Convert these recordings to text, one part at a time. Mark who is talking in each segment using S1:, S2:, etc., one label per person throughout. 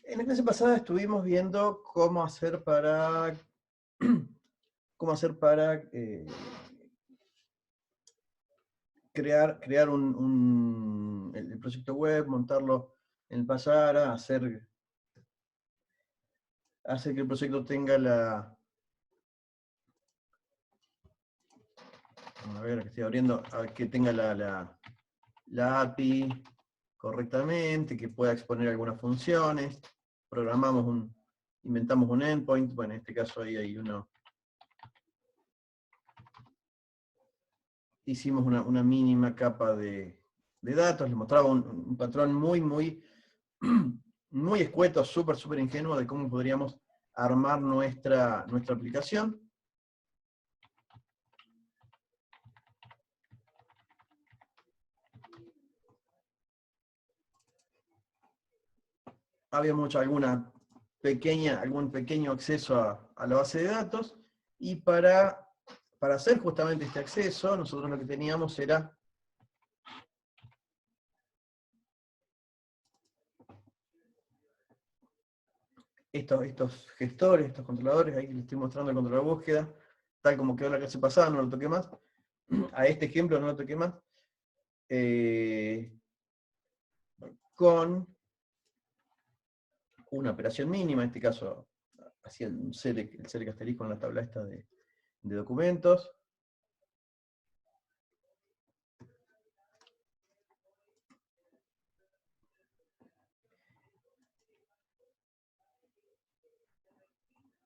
S1: En la clase pasada estuvimos viendo cómo hacer para, crear el proyecto web, montarlo en el Payara, hacer que el proyecto tenga a ver, que estoy abriendo, que tenga la API correctamente, que pueda exponer algunas funciones. Inventamos un endpoint, bueno, en este caso ahí hay uno. Hicimos una mínima capa de datos, les mostraba un patrón muy escueto, súper ingenuo de cómo podríamos armar nuestra aplicación. Habíamos hecho algún pequeño acceso a la base de datos, y para hacer justamente este acceso, nosotros lo que teníamos era estos gestores, estos controladores. Ahí les estoy mostrando el controlador de búsqueda, tal como quedó la clase pasada, no lo toqué más. A este ejemplo no lo toqué más. Con una operación mínima, en este caso hacía el select asterisco en la tabla esta de documentos.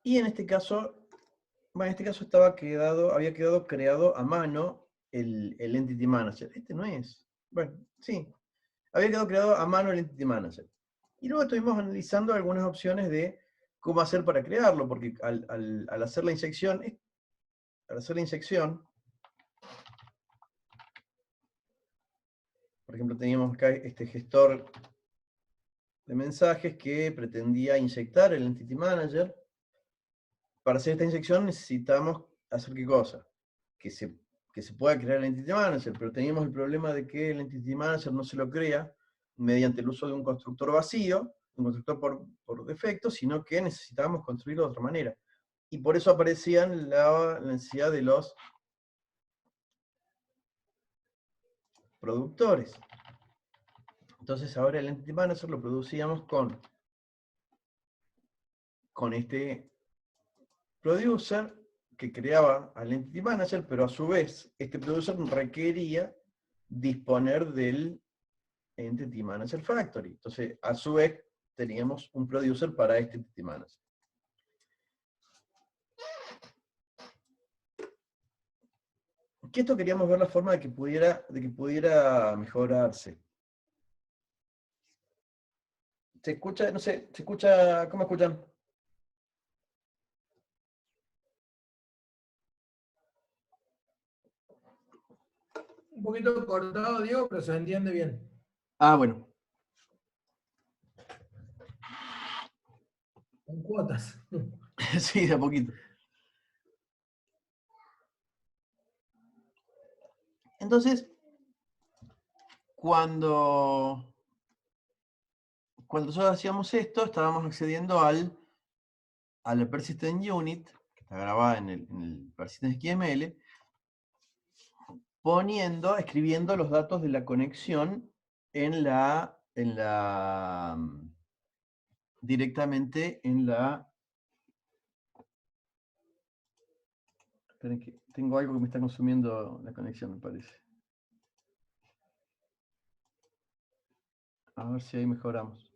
S1: Y en este caso, había quedado creado a mano el Entity Manager. Este no es. Bueno, sí. Había quedado creado a mano el Entity Manager. Y luego estuvimos analizando algunas opciones de cómo hacer para crearlo, porque al hacer la inyección, por ejemplo, teníamos acá este gestor de mensajes que pretendía inyectar el Entity Manager. Para hacer esta inyección necesitamos hacer ¿qué cosa? Que se pueda crear el Entity Manager, pero teníamos el problema de que el Entity Manager no se lo crea mediante el uso de un constructor vacío, un constructor por defecto, sino que necesitábamos construirlo de otra manera. Y por eso aparecían la necesidad de los productores. Entonces ahora el Entity Manager lo producíamos con este producer que creaba al Entity Manager, pero a su vez este producer requería disponer del Entity Manager Factory. Entonces, a su vez, teníamos un producer para este Entity Manager. Que esto queríamos ver la forma de que pudiera mejorarse. ¿Se escucha? No sé, ¿se escucha? ¿Cómo escuchan?
S2: Un poquito cortado, Diego, pero se entiende bien.
S1: Ah, bueno.
S2: Con cuotas.
S1: Sí, de a poquito. Entonces, cuando nosotros hacíamos esto, estábamos accediendo a la Persistent Unit, que está grabada en el Persistent XML, escribiendo los datos de la conexión directamente en la... Esperen que tengo algo que me está consumiendo la conexión, me parece. A ver si ahí mejoramos.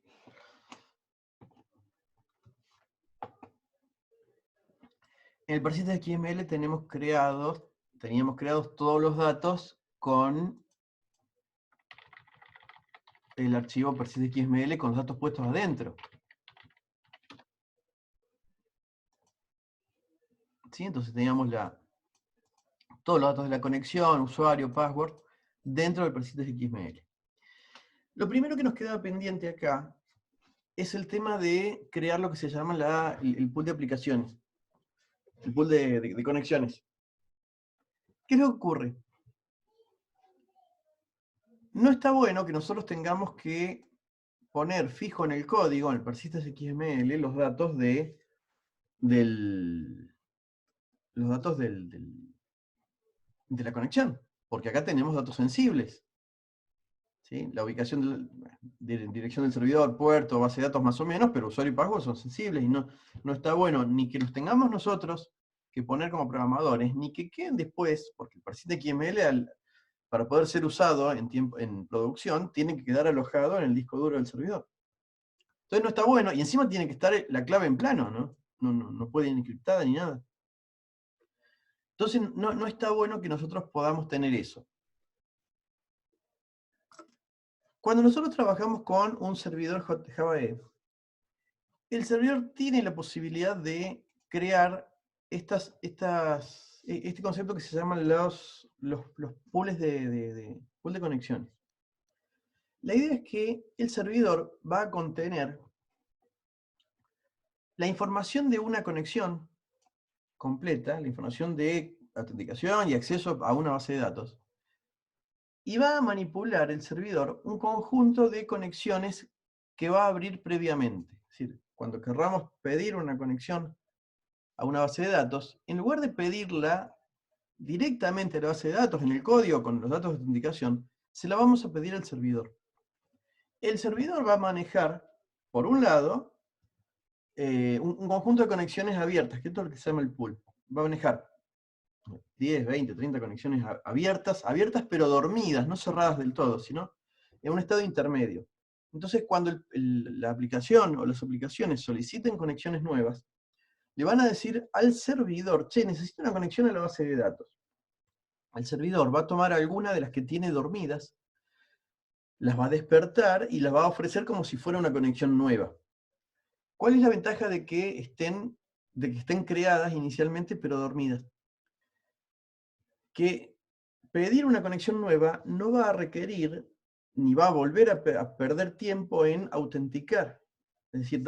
S1: En el Persistent XML teníamos creados todos los datos con el archivo Persistent XML con los datos puestos adentro. ¿Sí? Entonces teníamos todos los datos de la conexión, usuario, password, dentro del Persistent XML. Lo primero que nos queda pendiente acá es el tema de crear lo que se llama el pool de aplicaciones, el pool de conexiones. ¿Qué es lo que ocurre? No está bueno que nosotros tengamos que poner fijo en el código, en el persistence XML, los datos de la conexión, porque acá tenemos datos sensibles. ¿Sí? La ubicación dirección del servidor, puerto, base de datos más o menos, pero usuario y password son sensibles y no está bueno ni que los tengamos nosotros que poner como programadores, ni que queden después, porque el persistence XML para poder ser usado en producción tiene que quedar alojado en el disco duro del servidor. Entonces no está bueno, y encima tiene que estar la clave en plano, ¿no? No puede ir encriptada ni nada. Entonces no está bueno que nosotros podamos tener eso. Cuando nosotros trabajamos con un servidor Java EE, el servidor tiene la posibilidad de crear este concepto que se llaman los pools pool de conexiones. La idea es que el servidor va a contener la información de una conexión completa, la información de autenticación y acceso a una base de datos, y va a manipular el servidor un conjunto de conexiones que va a abrir previamente. Es decir, cuando querramos pedir una conexión a una base de datos, en lugar de pedirla directamente a la base de datos en el código con los datos de autenticación, se la vamos a pedir al servidor. El servidor va a manejar, por un lado, un conjunto de conexiones abiertas, que es lo que se llama el pool. Va a manejar 10, 20, 30 conexiones abiertas pero dormidas, no cerradas del todo, sino en un estado intermedio. Entonces, cuando la aplicación o las aplicaciones soliciten conexiones nuevas, le van a decir al servidor, che, necesito una conexión a la base de datos. El servidor va a tomar alguna de las que tiene dormidas, las va a despertar y las va a ofrecer como si fuera una conexión nueva. ¿Cuál es la ventaja de que estén creadas inicialmente pero dormidas? Que pedir una conexión nueva no va a requerir ni va a volver a perder tiempo en autenticar. Es decir,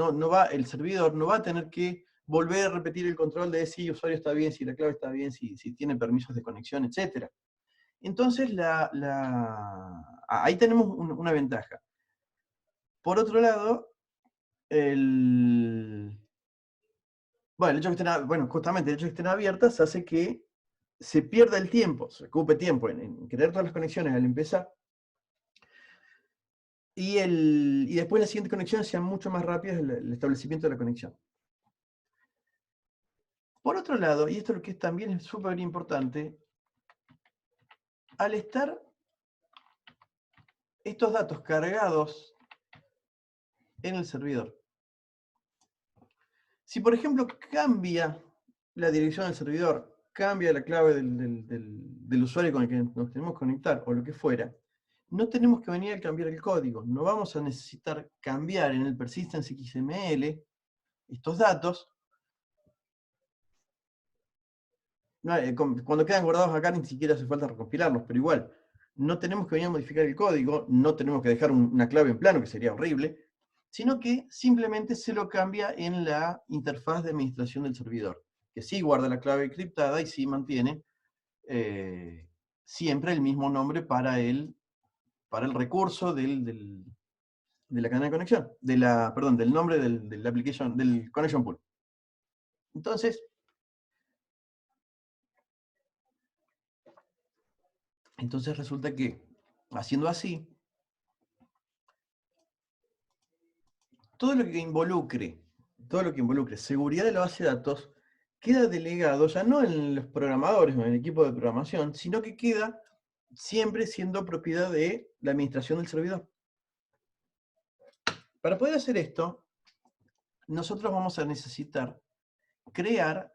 S1: el servidor no va a tener que volver a repetir el control de si el usuario está bien, si la clave está bien, si tiene permisos de conexión, etc. Entonces, ahí tenemos una ventaja. Por otro lado, justamente el hecho de que estén abiertas hace que se pierda el tiempo, se ocupe tiempo en crear todas las conexiones al empezar, y después las siguientes conexiones sean mucho más rápidas el establecimiento de la conexión. Por otro lado, y esto es lo que también es súper importante, al estar estos datos cargados en el servidor, si por ejemplo cambia la dirección del servidor, cambia la clave del usuario con el que nos tenemos que conectar, o lo que fuera, no tenemos que venir a cambiar el código. No vamos a necesitar cambiar en el persistence XML estos datos. Cuando quedan guardados acá ni siquiera hace falta recompilarlos, pero igual, no tenemos que venir a modificar el código, no tenemos que dejar una clave en plano, que sería horrible, sino que simplemente se lo cambia en la interfaz de administración del servidor, que sí guarda la clave encriptada y sí mantiene siempre el mismo nombre para el recurso de la cadena de conexión, del nombre del application, del connection pool. Entonces resulta que, haciendo así, todo lo que involucre seguridad de la base de datos queda delegado ya no en los programadores o en el equipo de programación, sino que queda siempre siendo propiedad de la administración del servidor. Para poder hacer esto, nosotros vamos a necesitar crear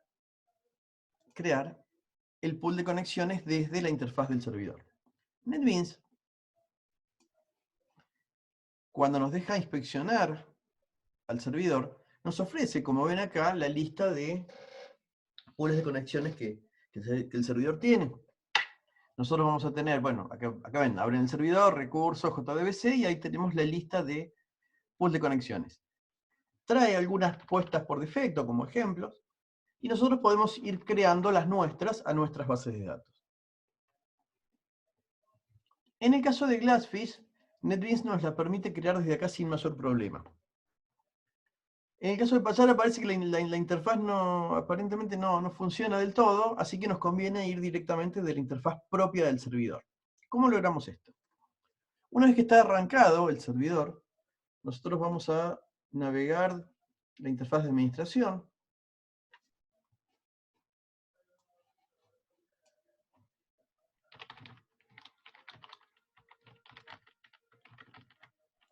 S1: el pool de conexiones desde la interfaz del servidor. NetBeans, cuando nos deja inspeccionar al servidor, nos ofrece, como ven acá, la lista de pools de conexiones que el servidor tiene. Nosotros vamos a tener, bueno, acá ven, abren el servidor, recursos, JDBC, y ahí tenemos la lista de pools de conexiones. Trae algunas puestas por defecto como ejemplos, y nosotros podemos ir creando las nuestras a nuestras bases de datos. En el caso de Glassfish, NetBeans nos la permite crear desde acá sin mayor problema. En el caso de Payara parece que la interfaz aparentemente no funciona del todo, así que nos conviene ir directamente de la interfaz propia del servidor. ¿Cómo logramos esto? Una vez que está arrancado el servidor, nosotros vamos a navegar la interfaz de administración.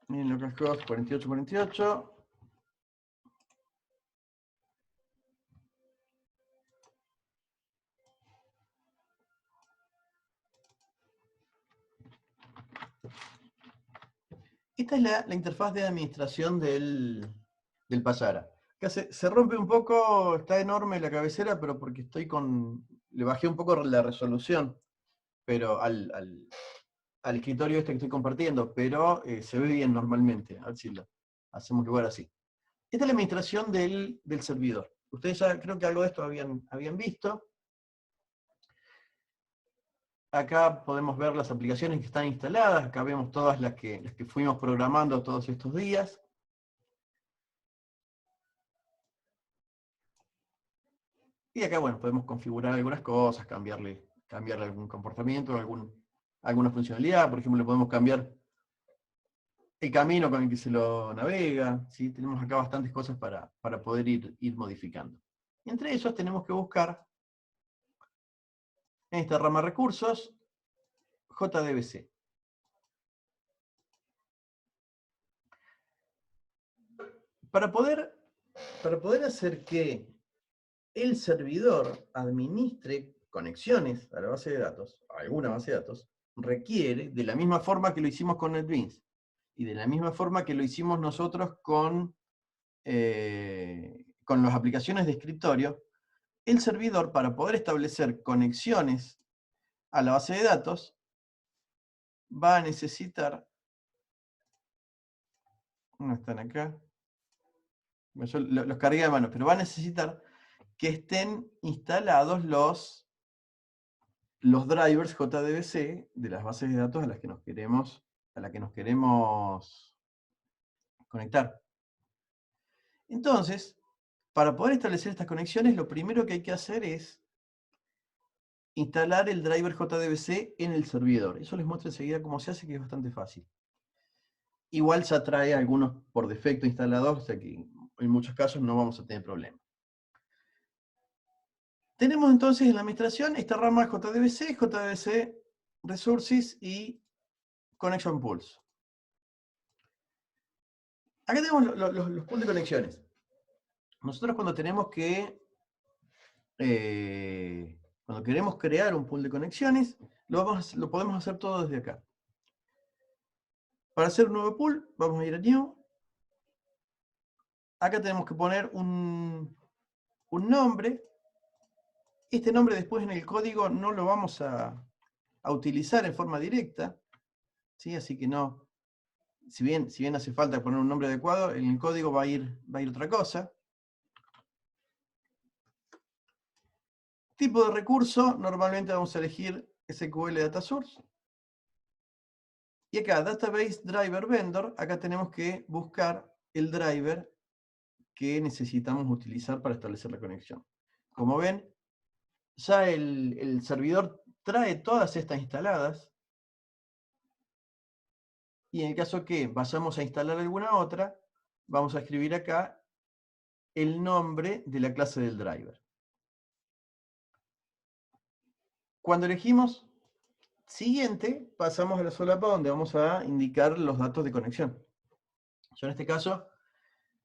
S1: En localhost 4848. Esta es la interfaz de administración del Payara. Acá se rompe un poco, está enorme la cabecera, pero porque le bajé un poco la resolución, pero al escritorio este que estoy compartiendo, pero se ve bien normalmente. A ver si lo hacemos lugar así. Esta es la administración del servidor. Ustedes ya creo que algo de esto habían visto. Acá podemos ver las aplicaciones que están instaladas. Acá vemos todas las que fuimos programando todos estos días. Y acá, bueno, podemos configurar algunas cosas, cambiarle algún comportamiento, alguna funcionalidad. Por ejemplo, le podemos cambiar el camino con el que se lo navega. ¿Sí? Tenemos acá bastantes cosas para poder ir modificando. Entre esos tenemos que buscar en esta rama recursos JDBC. Para poder hacer que el servidor administre conexiones a la base de datos, a alguna base de datos, requiere, de la misma forma que lo hicimos con NetBeans, y de la misma forma que lo hicimos nosotros con las aplicaciones de escritorio, el servidor, para poder establecer conexiones a la base de datos, va a necesitar, no están acá, yo los cargué de mano, pero va a necesitar que estén instalados los drivers JDBC de las bases de datos a las que nos queremos conectar. Entonces, para poder establecer estas conexiones, lo primero que hay que hacer es instalar el driver JDBC en el servidor. Eso les muestro enseguida cómo se hace, que es bastante fácil. Igual ya trae algunos por defecto instalados, o sea que en muchos casos no vamos a tener problema. Tenemos entonces en la administración esta rama JDBC, JDBC Resources y Connection Pools. Acá tenemos los pools de conexiones. Nosotros cuando tenemos cuando queremos crear un pool de conexiones, lo podemos hacer todo desde acá. Para hacer un nuevo pool, vamos a ir a New. Acá tenemos que poner un nombre. Este nombre después en el código no lo vamos a utilizar en forma directa, ¿sí? Así que no, si bien hace falta poner un nombre adecuado, en el código va a ir otra cosa. Tipo de recurso, normalmente vamos a elegir SQL Data Source. Y acá, Database Driver Vendor, acá tenemos que buscar el driver que necesitamos utilizar para establecer la conexión. Como ven, ya el servidor trae todas estas instaladas. Y en el caso que vayamos a instalar alguna otra, vamos a escribir acá el nombre de la clase del driver. Cuando elegimos siguiente, pasamos a la solapa donde vamos a indicar los datos de conexión. Yo en este caso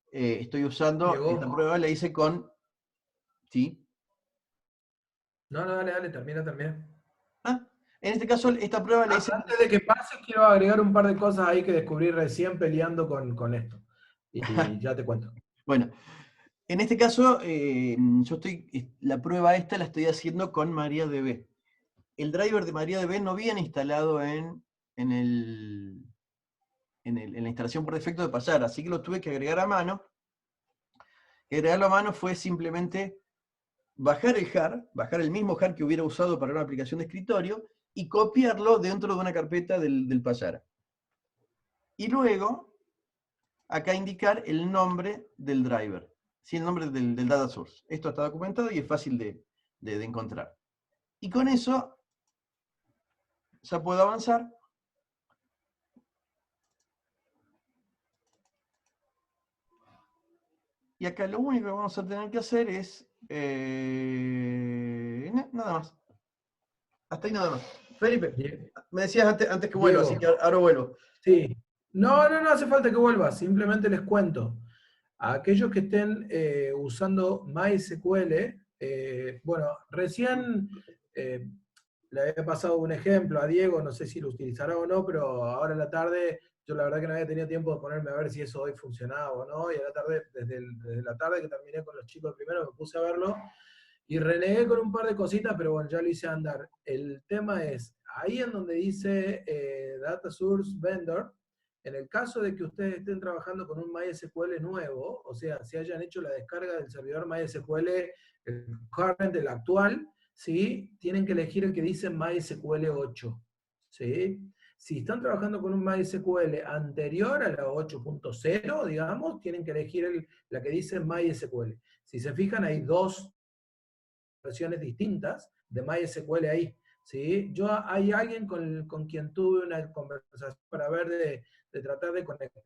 S1: estoy usando esta prueba, la hice con... ¿Sí?
S2: No, dale, termina.
S1: En este caso, esta prueba la hice...
S2: Antes de que pases, quiero agregar un par de cosas ahí que descubrí recién peleando con esto. Y ya te cuento.
S1: Bueno, en este caso, la prueba esta la estoy haciendo con MariaDB. El driver de MariaDB no viene instalado en la instalación por defecto de Payara, así que lo tuve que agregar a mano. Y agregarlo a mano fue simplemente bajar el mismo jar que hubiera usado para una aplicación de escritorio, y copiarlo dentro de una carpeta del Payara. Y luego, acá indicar el nombre del driver, ¿sí? El nombre del data source. Esto está documentado y es fácil de encontrar. Y con eso ya puedo avanzar. Y acá lo único que vamos a tener que hacer es... nada más. Hasta ahí nada más. Felipe, me decías antes que vuelva, así
S2: Diego,
S1: que ahora vuelvo.
S2: sí. No, no, no hace falta que vuelvas, simplemente les cuento. A aquellos que estén usando MySQL, bueno, recién le había pasado un ejemplo a Diego, no sé si lo utilizará o no, pero ahora en la tarde, yo la verdad que no había tenido tiempo de ponerme a ver si eso hoy funcionaba o no, y a la tarde, desde la tarde que terminé con los chicos primero, me puse a verlo, y renegué con un par de cositas, pero bueno, ya lo hice andar. El tema es, ahí en donde dice Data Source Vendor, en el caso de que ustedes estén trabajando con un MySQL nuevo, o sea, si hayan hecho la descarga del servidor MySQL, el current, el actual, ¿sí? Tienen que elegir el que dice MySQL 8, ¿sí? Si están trabajando con un MySQL anterior a la 8.0, digamos, tienen que elegir la que dice MySQL. Si se fijan, hay dos versiones distintas de MySQL ahí. ¿Sí? Hay alguien con quien tuve una conversación para ver de tratar de conectar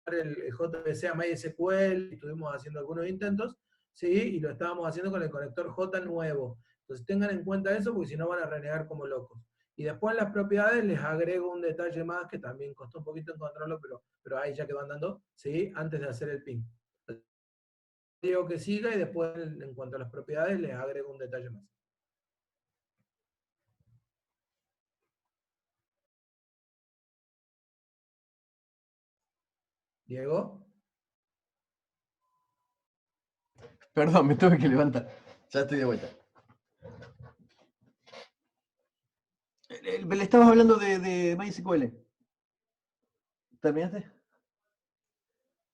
S2: el JVC a MySQL, y estuvimos haciendo algunos intentos, ¿sí? Y lo estábamos haciendo con el conector J nuevo. Entonces tengan en cuenta eso, porque si no van a renegar como locos. Y después en las propiedades les agrego un detalle más que también costó un poquito encontrarlo, pero ahí ya que van dando, ¿sí? Antes de hacer el ping. Digo que siga y después en cuanto a las propiedades les agrego un detalle más. Diego.
S1: Perdón, me tuve que levantar. Ya estoy de vuelta. Le estabas hablando de MySQL. ¿Terminaste?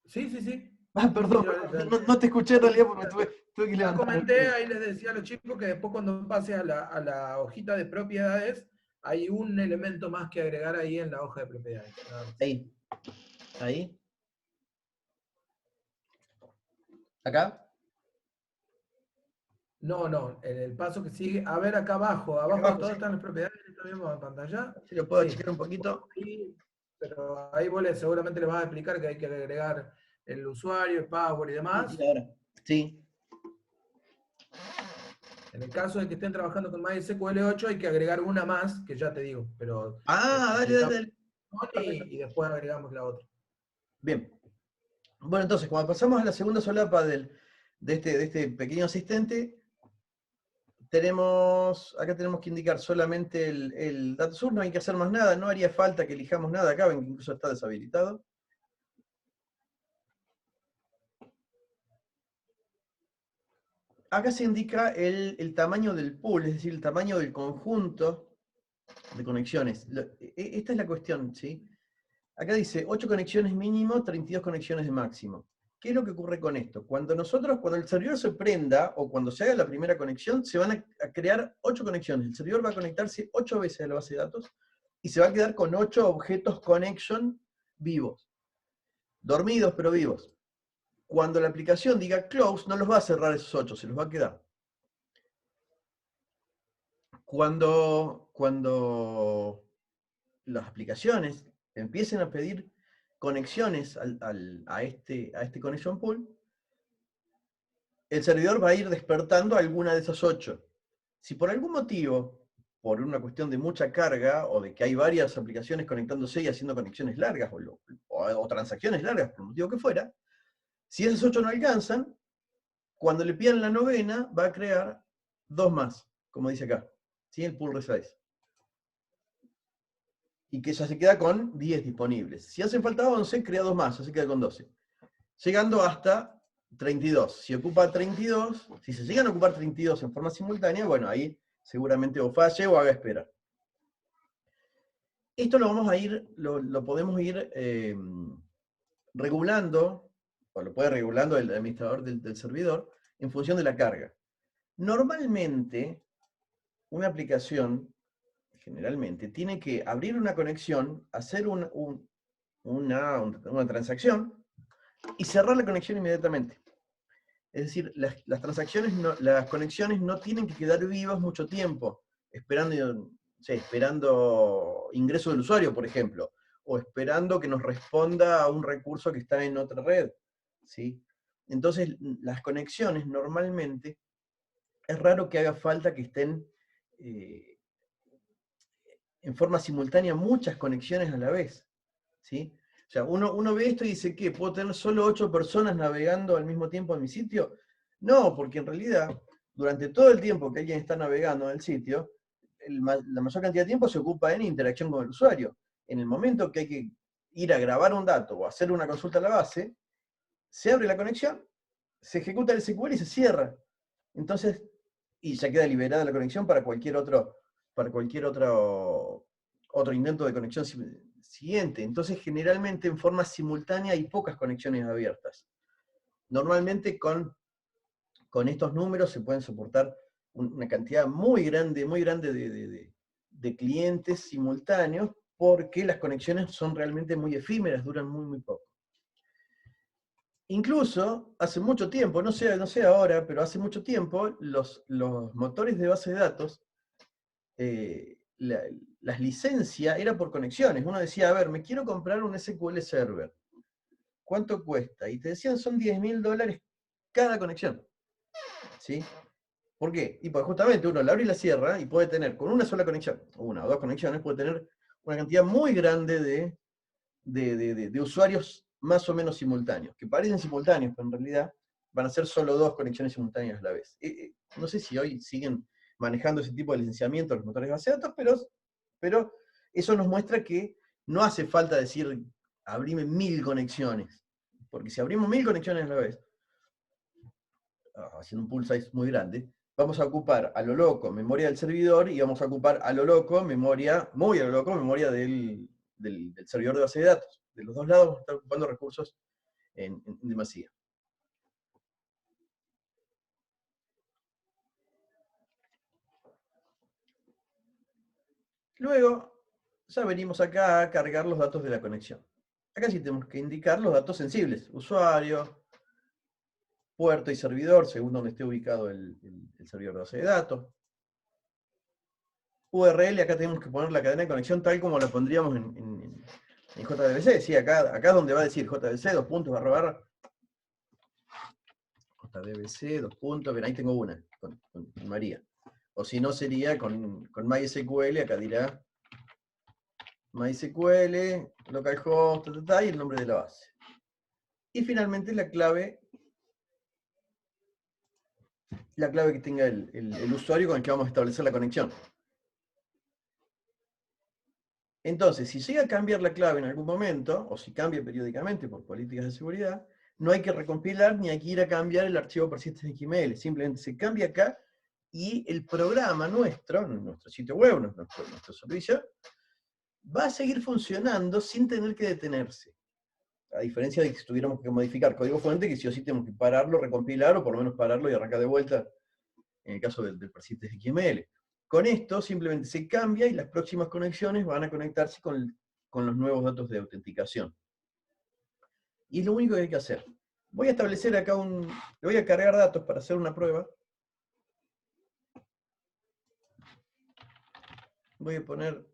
S2: Sí, sí, sí.
S1: Ah,
S2: Sí, sí,
S1: perdón,
S2: ya,
S1: no te escuché en realidad porque tuve que
S2: ya
S1: levantarme.
S2: comenté, ahí les decía a los chicos que después cuando pase a la hojita de propiedades, hay un elemento más que agregar ahí en la hoja de propiedades. Nada más.
S1: Ahí, ahí. Acá.
S2: No, no, en el paso que sigue, a ver acá abajo,
S1: Acá
S2: abajo de
S1: abajo,
S2: todo
S1: sí.
S2: están las propiedades, está mismo en pantalla.
S1: Si lo puedo
S2: Sí,
S1: achicar un poquito.
S2: ahí, pero ahí seguramente le vas a explicar que hay que agregar el usuario, el password y
S1: Sí, sí,
S2: demás.
S1: ahora. Sí.
S2: En el caso de que estén trabajando con MySQL 8, hay que agregar una más, que ya te digo, pero
S1: Ah, dale, dale,
S2: explicamos
S1: dale. Perfecto.
S2: y después agregamos la otra.
S1: Bien. Bueno, entonces, cuando pasamos a la segunda solapa de este pequeño asistente, acá tenemos que indicar solamente el data source, no hay que hacer más nada, no haría falta que elijamos nada acá, ven que incluso está deshabilitado. Acá se indica el tamaño del pool, es decir, el tamaño del conjunto de conexiones. Esta es la cuestión, ¿sí? Acá dice 8 conexiones mínimo, 32 conexiones de máximo. ¿Qué es lo que ocurre con esto? Cuando el servidor se prenda, o cuando se haga la primera conexión, se van a crear 8 conexiones. El servidor va a conectarse 8 veces a la base de datos, y se va a quedar con 8 objetos connection vivos. Dormidos, pero vivos. Cuando la aplicación diga close, no los va a cerrar esos 8, se los va a quedar. Cuando las aplicaciones empiecen a pedir conexiones a este connection pool, el servidor va a ir despertando alguna de esas 8. Si por algún motivo, por una cuestión de mucha carga, o de que hay varias aplicaciones conectándose y haciendo conexiones largas, o transacciones largas, por el motivo que fuera, si esas 8 no alcanzan, cuando le pidan la novena, va a crear 2 más, como dice acá, ¿sí? El pull resize. Y que ya se queda con 10 disponibles. Si hacen falta 11, crea 2 más, ya se queda con 12. Llegando hasta 32. Si ocupa 32, si se llegan a ocupar 32 en forma simultánea, bueno, ahí seguramente o falle o haga esperar. Esto lo podemos ir regulando, o lo puede regulando el administrador del servidor, en función de la carga. Normalmente, una aplicación, generalmente, tiene que abrir una conexión, hacer una transacción y cerrar la conexión inmediatamente. Es decir, las conexiones no tienen que quedar vivas mucho tiempo, esperando, no sé, esperando ingreso del usuario, por ejemplo, o esperando que nos responda a un recurso que está en otra red, ¿sí? Entonces, las conexiones normalmente, es raro que haga falta que estén eh, en forma simultánea muchas conexiones a la vez, ¿sí? O sea, uno ve esto y dice, ¿qué? ¿Puedo tener solo 8 personas navegando al mismo tiempo en mi sitio? No, porque en realidad, durante todo el tiempo que alguien está navegando en el sitio, la mayor cantidad de tiempo se ocupa en interacción con el usuario. En el momento que hay que ir a grabar un dato o hacer una consulta a la base, se abre la conexión, se ejecuta el SQL y se cierra. Entonces, y ya queda liberada la conexión para cualquier otro intento de conexión siguiente. Entonces, generalmente en forma simultánea hay pocas conexiones abiertas. Normalmente con estos números se pueden soportar una cantidad muy grande de clientes simultáneos, porque las conexiones son realmente muy efímeras, duran muy poco. Incluso, hace mucho tiempo, no sé ahora, pero hace mucho tiempo, los motores de base de datos, las licencias era por conexiones. Uno decía, a ver, me quiero comprar un SQL Server. ¿Cuánto cuesta? Y te decían, son $10.000 cada conexión. ¿Sí? ¿Por qué? Y pues justamente uno la abre y la cierra y puede tener, con una sola conexión, una o dos conexiones, puede tener una cantidad muy grande de usuarios más o menos simultáneos, que parecen simultáneos, pero en realidad van a ser solo dos conexiones simultáneas a la vez. No sé si hoy siguen manejando ese tipo de licenciamiento los motores de base de datos, pero eso nos muestra que no hace falta decir, abrime 1000 conexiones, porque si abrimos 1000 conexiones a la vez, haciendo un pool size muy grande, vamos a ocupar a lo loco memoria del servidor y vamos a ocupar a lo loco memoria, muy a lo loco, memoria del servidor de base de datos. De los dos lados vamos a estar ocupando recursos en demasía. Luego, ya venimos acá a cargar los datos de la conexión. Acá sí tenemos que indicar los datos sensibles, usuario, puerto y servidor, según donde esté ubicado el servidor de base de datos. URL, acá tenemos que poner la cadena de conexión tal como la pondríamos en JDBC. Sí, acá donde va a decir JDBC, dos puntos, barra, barra. JDBC, dos puntos, bien, ahí tengo una, con María. O si no sería con MySQL, acá dirá MySQL, localhost, y el nombre de la base. Y finalmente la clave que tenga el usuario con el que vamos a establecer la conexión. Entonces, si llega a cambiar la clave en algún momento, o si cambia periódicamente por políticas de seguridad, no hay que recompilar ni hay que ir a cambiar el archivo persistence.xml. Simplemente se cambia acá y el programa nuestro sitio web, nuestro servicio, va a seguir funcionando sin tener que detenerse. A diferencia de que si tuviéramos que modificar código fuente, que sí o sí tenemos que pararlo, recompilar, o por lo menos pararlo y arrancar de vuelta, en el caso del persistence.xml. Con esto simplemente se cambia y las próximas conexiones van a conectarse con los nuevos datos de autenticación. Y es lo único que hay que hacer. Voy a establecer acá le voy a cargar datos para hacer una prueba. Voy a poner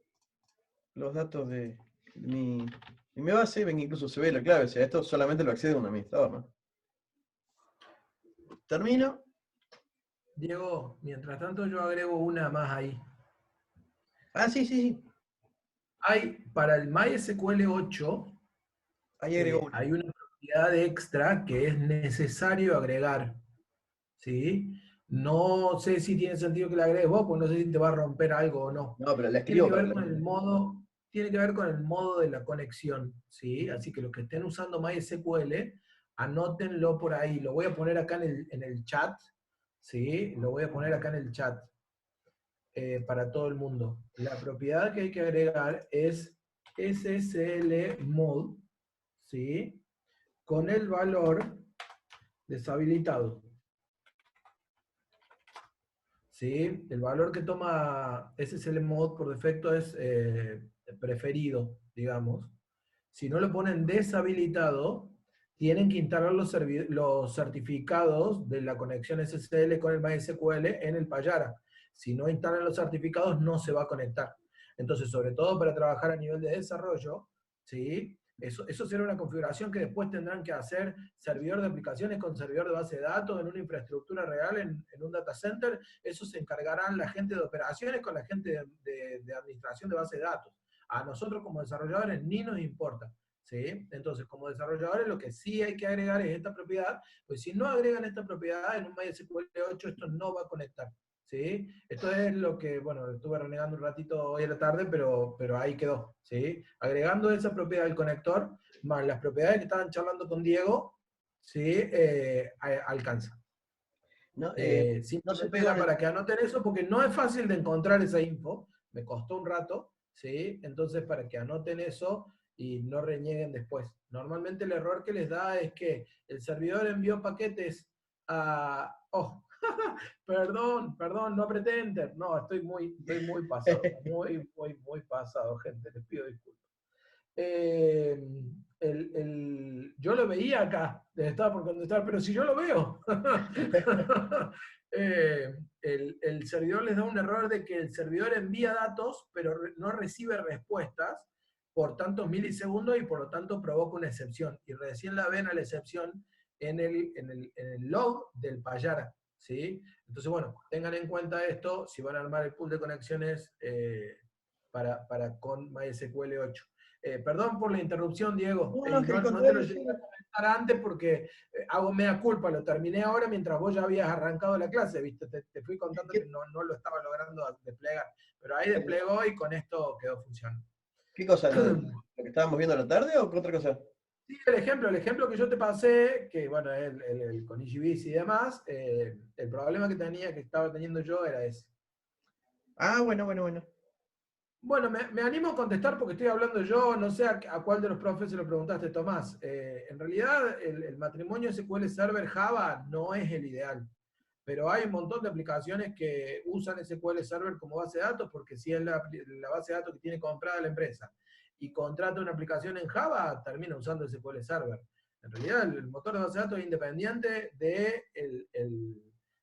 S1: los datos de mi base, ven que incluso se ve la clave, o sea, esto solamente lo accede un administrador, ¿no? Termino.
S2: Diego, mientras tanto yo agrego una más ahí.
S1: Ah, sí.
S2: Hay para el MySQL 8,
S1: Ahí agrego una.
S2: hay una propiedad extra que es necesario agregar. ¿Sí? No sé si tiene sentido que la agregues vos, pues no sé si te va a romper algo o no.
S1: No, pero la
S2: Tiene
S1: escribo
S2: que
S1: para
S2: ver
S1: que
S2: con el modo, tiene que ver con el modo de la conexión, ¿sí? Así que los que estén usando MySQL, anótenlo por ahí. Lo voy a poner acá en el chat, ¿sí? Lo voy a poner acá en el chat para todo el mundo. La propiedad que hay que agregar es SSL mode, ¿sí? Con el valor deshabilitado. ¿Sí? El valor que toma SSL Mode por defecto es preferido, digamos. si no lo ponen deshabilitado, tienen que instalar los certificados de la conexión SSL con el MySQL en el Payara. Si no instalan los certificados, no se va a conectar. Entonces, sobre todo para trabajar a nivel de desarrollo, ¿sí? Eso será una configuración que después tendrán que hacer servidor de aplicaciones con servidor de base de datos en una infraestructura real, en un data center. Eso se encargarán la gente de operaciones con la gente de administración de base de datos. A nosotros como desarrolladores ni nos importa. ¿Sí? Entonces, como desarrolladores, lo que sí hay que agregar es esta propiedad, pues si no agregan esta propiedad en un MySQL 8, esto no va a conectar. ¿Sí? Esto es lo que, bueno, estuve renegando un ratito hoy a la tarde, pero ahí quedó. ¿Sí? Agregando esa propiedad del conector, más las propiedades que estaban charlando con Diego, ¿sí? Alcanza.
S1: No, no se
S2: Simplemente
S1: pegó
S2: era
S1: en el...
S2: para que anoten eso, porque no es fácil de encontrar esa info, me costó un rato, ¿sí? Entonces, para que anoten eso y no renieguen después. Normalmente el error que les da es que el servidor envió paquetes a... Oh, perdón, no apreté Enter. No, estoy muy pasado, muy pasado, gente, les pido disculpas. Yo lo veía acá, estaba por contestar, pero si yo lo veo. El servidor les da un error de que el servidor envía datos, pero no recibe respuestas por tantos milisegundos y por lo tanto provoca una excepción. Y recién la ven a la excepción en el log del Payara. ¿Sí? Entonces, bueno, tengan en cuenta esto si van a armar el pool de conexiones para con MySQL 8. Perdón por la interrupción, Diego.
S1: No, es que al
S2: No te lo
S1: contrario,
S2: llegué
S1: sí.
S2: a comentar antes porque hago mea culpa, lo terminé ahora mientras vos ya habías arrancado la clase, ¿viste? Te fui contando que no lo estaba logrando desplegar, pero ahí desplegó y con esto quedó funcionando.
S1: ¿Qué cosa? ¿Lo que estábamos viendo a la tarde o qué otra cosa?
S2: Sí, el ejemplo que yo te pasé, que bueno, el con EGBs y demás, el problema que estaba teniendo yo era ese.
S1: Ah, bueno.
S2: Bueno, me animo a contestar porque estoy hablando yo, no sé a cuál de los profes se lo preguntaste, Tomás. En realidad, el matrimonio SQL Server Java no es el ideal, pero hay un montón de aplicaciones que usan SQL Server como base de datos, porque si es la base de datos que tiene comprada la empresa y contrata una aplicación en Java, termina usando SQL Server. En realidad, el motor de base de datos es independiente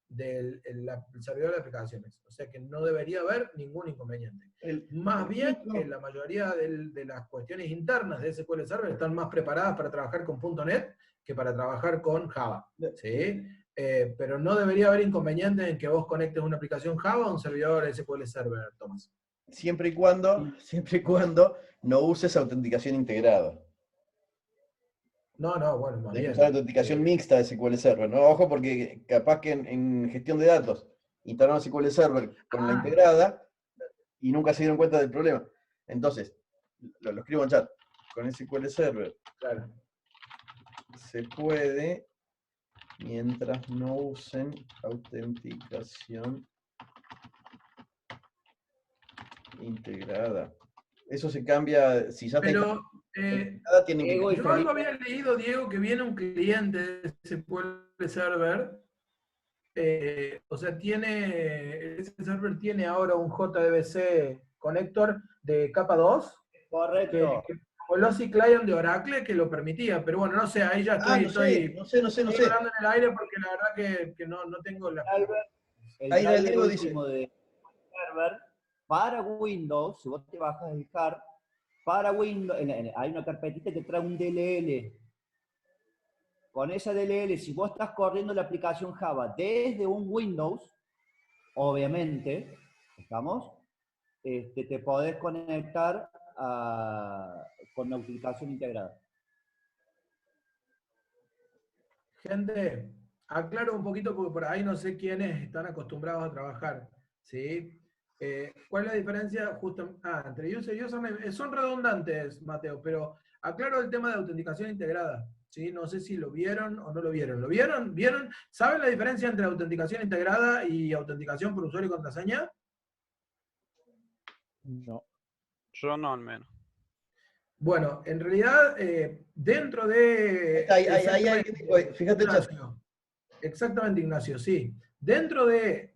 S2: del servidor de aplicaciones. O sea que no debería haber ningún inconveniente. Más bien que la mayoría de las cuestiones internas de SQL Server están más preparadas para trabajar con .NET que para trabajar con Java. ¿Sí? Pero no debería haber inconveniente en que vos conectes una aplicación Java a un servidor SQL Server, Tomás.
S1: Siempre y cuando no uses autenticación integrada.
S2: No, bueno, más
S1: Tienes que
S2: bien.
S1: usar autenticación mixta de SQL Server, ¿no? Ojo, porque capaz que en gestión de datos instalaron SQL Server con la integrada y nunca se dieron cuenta del problema. Entonces, lo escribo en chat. Con SQL Server
S2: claro.
S1: se puede, mientras no usen autenticación integrada. Eso se cambia, si ya está
S2: Pero
S1: integrada, tienen que
S3: Diego y
S2: yo
S1: cambiar.
S2: algo
S3: Felipe,
S2: había leído, Diego, que viene un cliente de SQL Server. O sea, ese server tiene ahora un JDBC connector de capa 2,
S3: correcto.
S2: que como el OSI Client de Oracle que lo permitía, pero bueno, no sé, ahí ya
S1: Ah,
S2: estoy
S1: no sé.
S2: hablando en el aire porque la verdad que no tengo la...
S3: El
S1: Ahí el
S3: driver
S1: Diego dice,
S3: último de server para Windows, si vos te bajas el CAR, para Windows, hay una carpetita que trae un DLL. Con esa DLL, si vos estás corriendo la aplicación Java desde un Windows, obviamente, ¿estamos? Te podés conectar con la autenticación integrada.
S2: Gente, aclaro un poquito porque por ahí no sé quiénes están acostumbrados a trabajar, ¿sí? ¿Cuál es la diferencia? Entre user y username. Son redundantes, Mateo, pero aclaro el tema de autenticación integrada, ¿sí? No sé si lo vieron o no lo vieron. ¿Lo vieron? ¿Vieron? ¿Saben la diferencia entre autenticación integrada y autenticación por usuario y contraseña?
S4: No. Yo no, al menos.
S2: Bueno, en realidad, dentro de...
S1: hay alguien que dijo, fíjate el chat.
S2: Exactamente, Ignacio, sí. Dentro de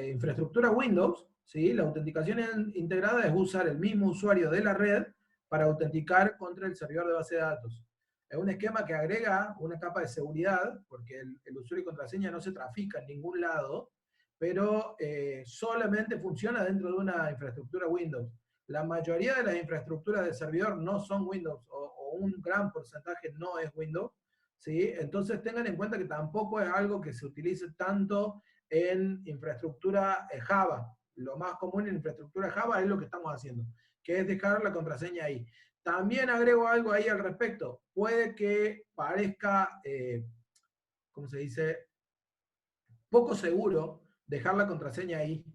S2: infraestructura Windows, ¿sí? La autenticación integrada es usar el mismo usuario de la red para autenticar contra el servidor de base de datos. Es un esquema que agrega una capa de seguridad, porque el usuario y contraseña no se trafica en ningún lado, pero solamente funciona dentro de una infraestructura Windows. La mayoría de las infraestructuras de servidor no son Windows, o un gran porcentaje no es Windows, ¿sí? Entonces tengan en cuenta que tampoco es algo que se utilice tanto en infraestructura Java. Lo más común en infraestructura Java es lo que estamos haciendo, que es dejar la contraseña ahí. También agrego algo ahí al respecto. Puede que parezca, ¿cómo se dice?, poco seguro dejar la contraseña ahí,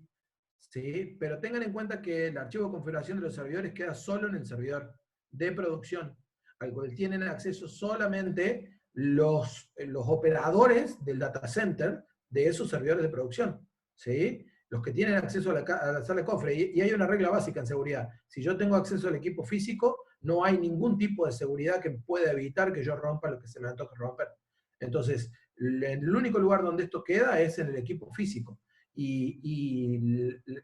S2: ¿sí? Pero tengan en cuenta que el archivo de configuración de los servidores queda solo en el servidor de producción, al cual tienen acceso solamente los operadores del data center de esos servidores de producción, ¿sí? Los que tienen acceso a la sala de cofre. Y hay una regla básica en seguridad. Si yo tengo acceso al equipo físico, no hay ningún tipo de seguridad que pueda evitar que yo rompa lo que se me antoje romper. Entonces, el único lugar donde esto queda es en el equipo físico. Y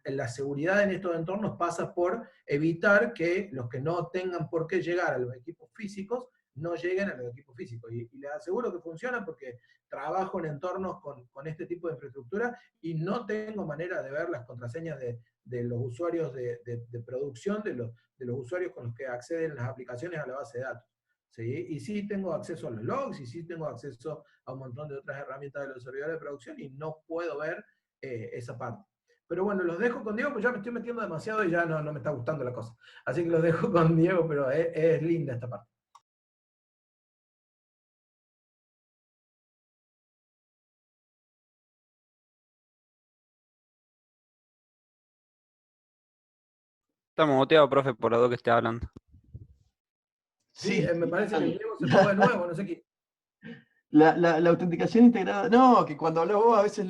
S2: la seguridad en estos entornos pasa por evitar que los que no tengan por qué llegar a los equipos físicos no lleguen a los equipos físicos. Y les aseguro que funciona porque trabajo en entornos con este tipo de infraestructura y no tengo manera de ver las contraseñas de los usuarios de producción, de los usuarios con los que acceden las aplicaciones a la base de datos. ¿Sí? Y sí tengo acceso a los logs, y sí tengo acceso a un montón de otras herramientas de los servidores de producción, y no puedo ver esa parte. Pero bueno, los dejo con Diego, pues ya me estoy metiendo demasiado y ya no me está gustando la cosa. Así que los dejo con Diego, pero es linda esta parte.
S4: Estamos muteados, profe, por la duda que esté hablando.
S2: Sí, me parece que el Diego se fue de nuevo, no sé qué.
S1: La autenticación integrada, no, que cuando hablas vos a veces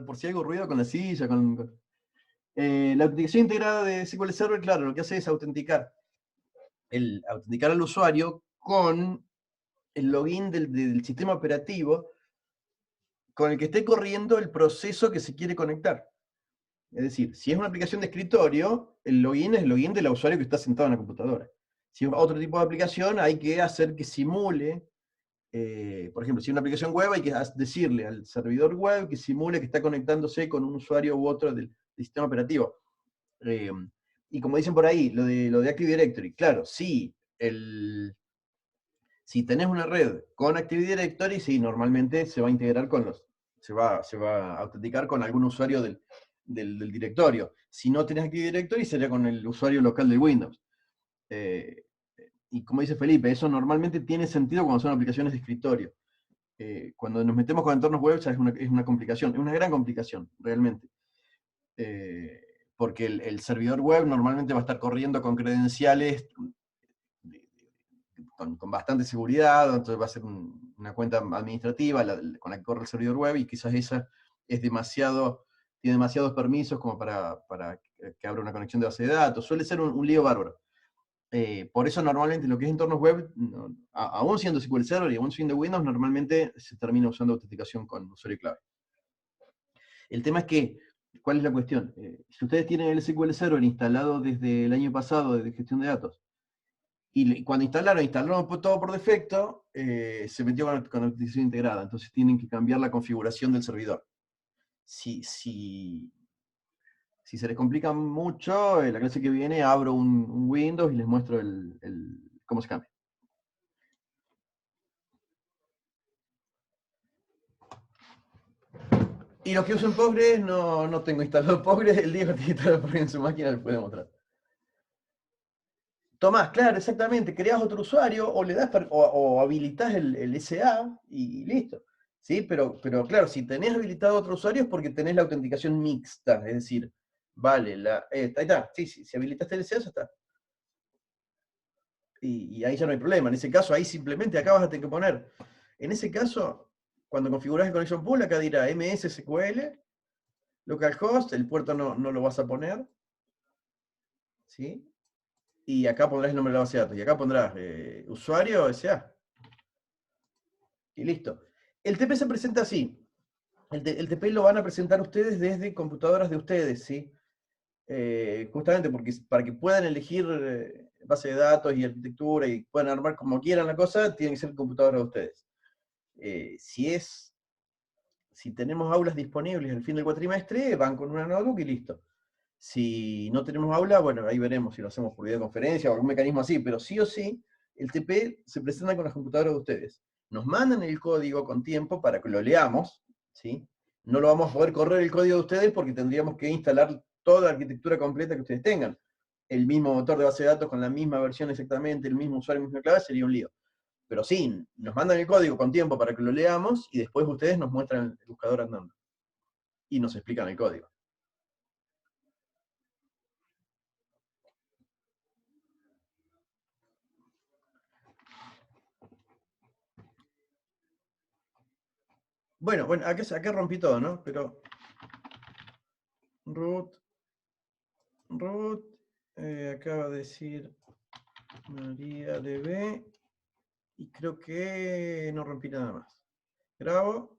S1: por si hay algo ruido con la silla, la autenticación integrada de SQL Server, claro, lo que hace es autenticar al usuario con el login del sistema operativo con el que esté corriendo el proceso que se quiere conectar. Es decir, si es una aplicación de escritorio, el login es el login del usuario que está sentado en la computadora. Si es otro tipo de aplicación, hay que hacer que simule, por ejemplo, si es una aplicación web, hay que decirle al servidor web que simule que está conectándose con un usuario u otro del sistema operativo. Y como dicen por ahí, lo de Active Directory, claro, si tenés una red con Active Directory, sí, normalmente se va a integrar se va a autenticar con algún usuario del directorio. Si no tenés Active Directory, sería con el usuario local de Windows. Y como dice Felipe, eso normalmente tiene sentido cuando son aplicaciones de escritorio. Cuando nos metemos con entornos web, ya es una complicación, es una gran complicación, realmente. Porque el servidor web normalmente va a estar corriendo con credenciales con bastante seguridad, entonces va a ser una cuenta administrativa con la que corre el servidor web, y quizás esa tiene demasiados permisos como para que abra una conexión de base de datos. Suele ser un lío bárbaro. Por eso normalmente lo que es entornos web, aún siendo SQL Server y aún siendo Windows, normalmente se termina usando autenticación con usuario y clave. El tema es que, ¿cuál es la cuestión? Si ustedes tienen el SQL Server instalado desde el año pasado de gestión de datos, y cuando instalaron todo por defecto, se metió con autenticación integrada, entonces tienen que cambiar la configuración del servidor. Si se les complica mucho, la clase que viene abro un Windows y les muestro cómo se cambia. Y los que usan Postgres, no tengo instalado Postgres, el Diego tiene instalado Postgres en su máquina, les puedo mostrar. Tomás, claro, exactamente, creás otro usuario o le das o habilitás el SA y listo. ¿Sí? Pero claro, si tenés habilitado otro usuario es porque tenés la autenticación mixta, es decir, vale, ahí está, sí, si habilitaste el SA, ya está. Y ahí ya no hay problema. En ese caso, ahí simplemente acá vas a tener que poner, en ese caso, cuando configurás el connection pool, acá dirá MSSQL, localhost, el puerto no lo vas a poner, ¿sí? Y acá pondrás el nombre de la base de datos, y acá pondrás usuario SA. Y listo. El TP se presenta así. El TP lo van a presentar ustedes desde computadoras de ustedes, ¿sí? Justamente para que puedan elegir base de datos y arquitectura, y pueden armar como quieran la cosa, tienen que ser computadoras de ustedes. Si tenemos aulas disponibles al fin del cuatrimestre, van con una notebook y listo. Si no tenemos aula, bueno, ahí veremos si lo hacemos por videoconferencia o algún mecanismo así, pero sí o sí, el TP se presenta con las computadoras de ustedes. Nos mandan el código con tiempo para que lo leamos, ¿sí? No lo vamos a poder correr el código de ustedes porque tendríamos que instalar toda la arquitectura completa que ustedes tengan. El mismo motor de base de datos con la misma versión exactamente, el mismo usuario, misma clave, sería un lío. Pero sí, nos mandan el código con tiempo para que lo leamos y después ustedes nos muestran el buscador andando. Y nos explican el código. Bueno, acá rompí todo, ¿no? Pero root, acaba de decir MariaDB, y creo que no rompí nada más. Grabo.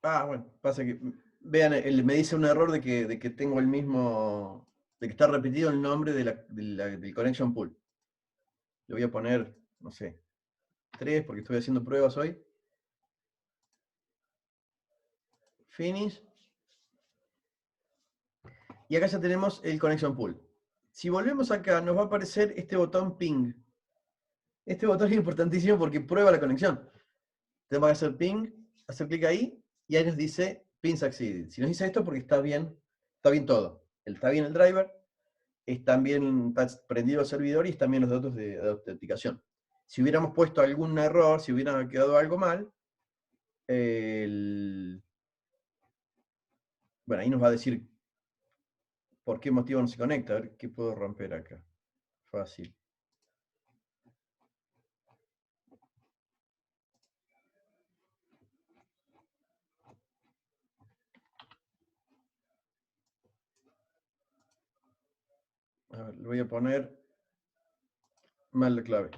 S1: Bueno, pasa que, vean, me dice un error de que tengo el mismo, de que está repetido el nombre del connection pool. Le voy a poner, no sé, 3 porque estoy haciendo pruebas hoy. Finish. Y acá ya tenemos el connection pool. Si volvemos acá, nos va a aparecer este botón ping. Este botón es importantísimo porque prueba la conexión. Tenemos que hacer ping, hacer clic ahí, y ahí nos dice ping succeeded. Si nos dice esto porque está bien todo. Está bien el driver, está prendido el servidor y están bien los datos de autenticación. Si hubiéramos puesto algún error, si hubiera quedado algo mal, bueno, ahí nos va a decir por qué motivo no se conecta. A ver qué puedo romper acá. Fácil. A ver, le voy a poner mal la clave.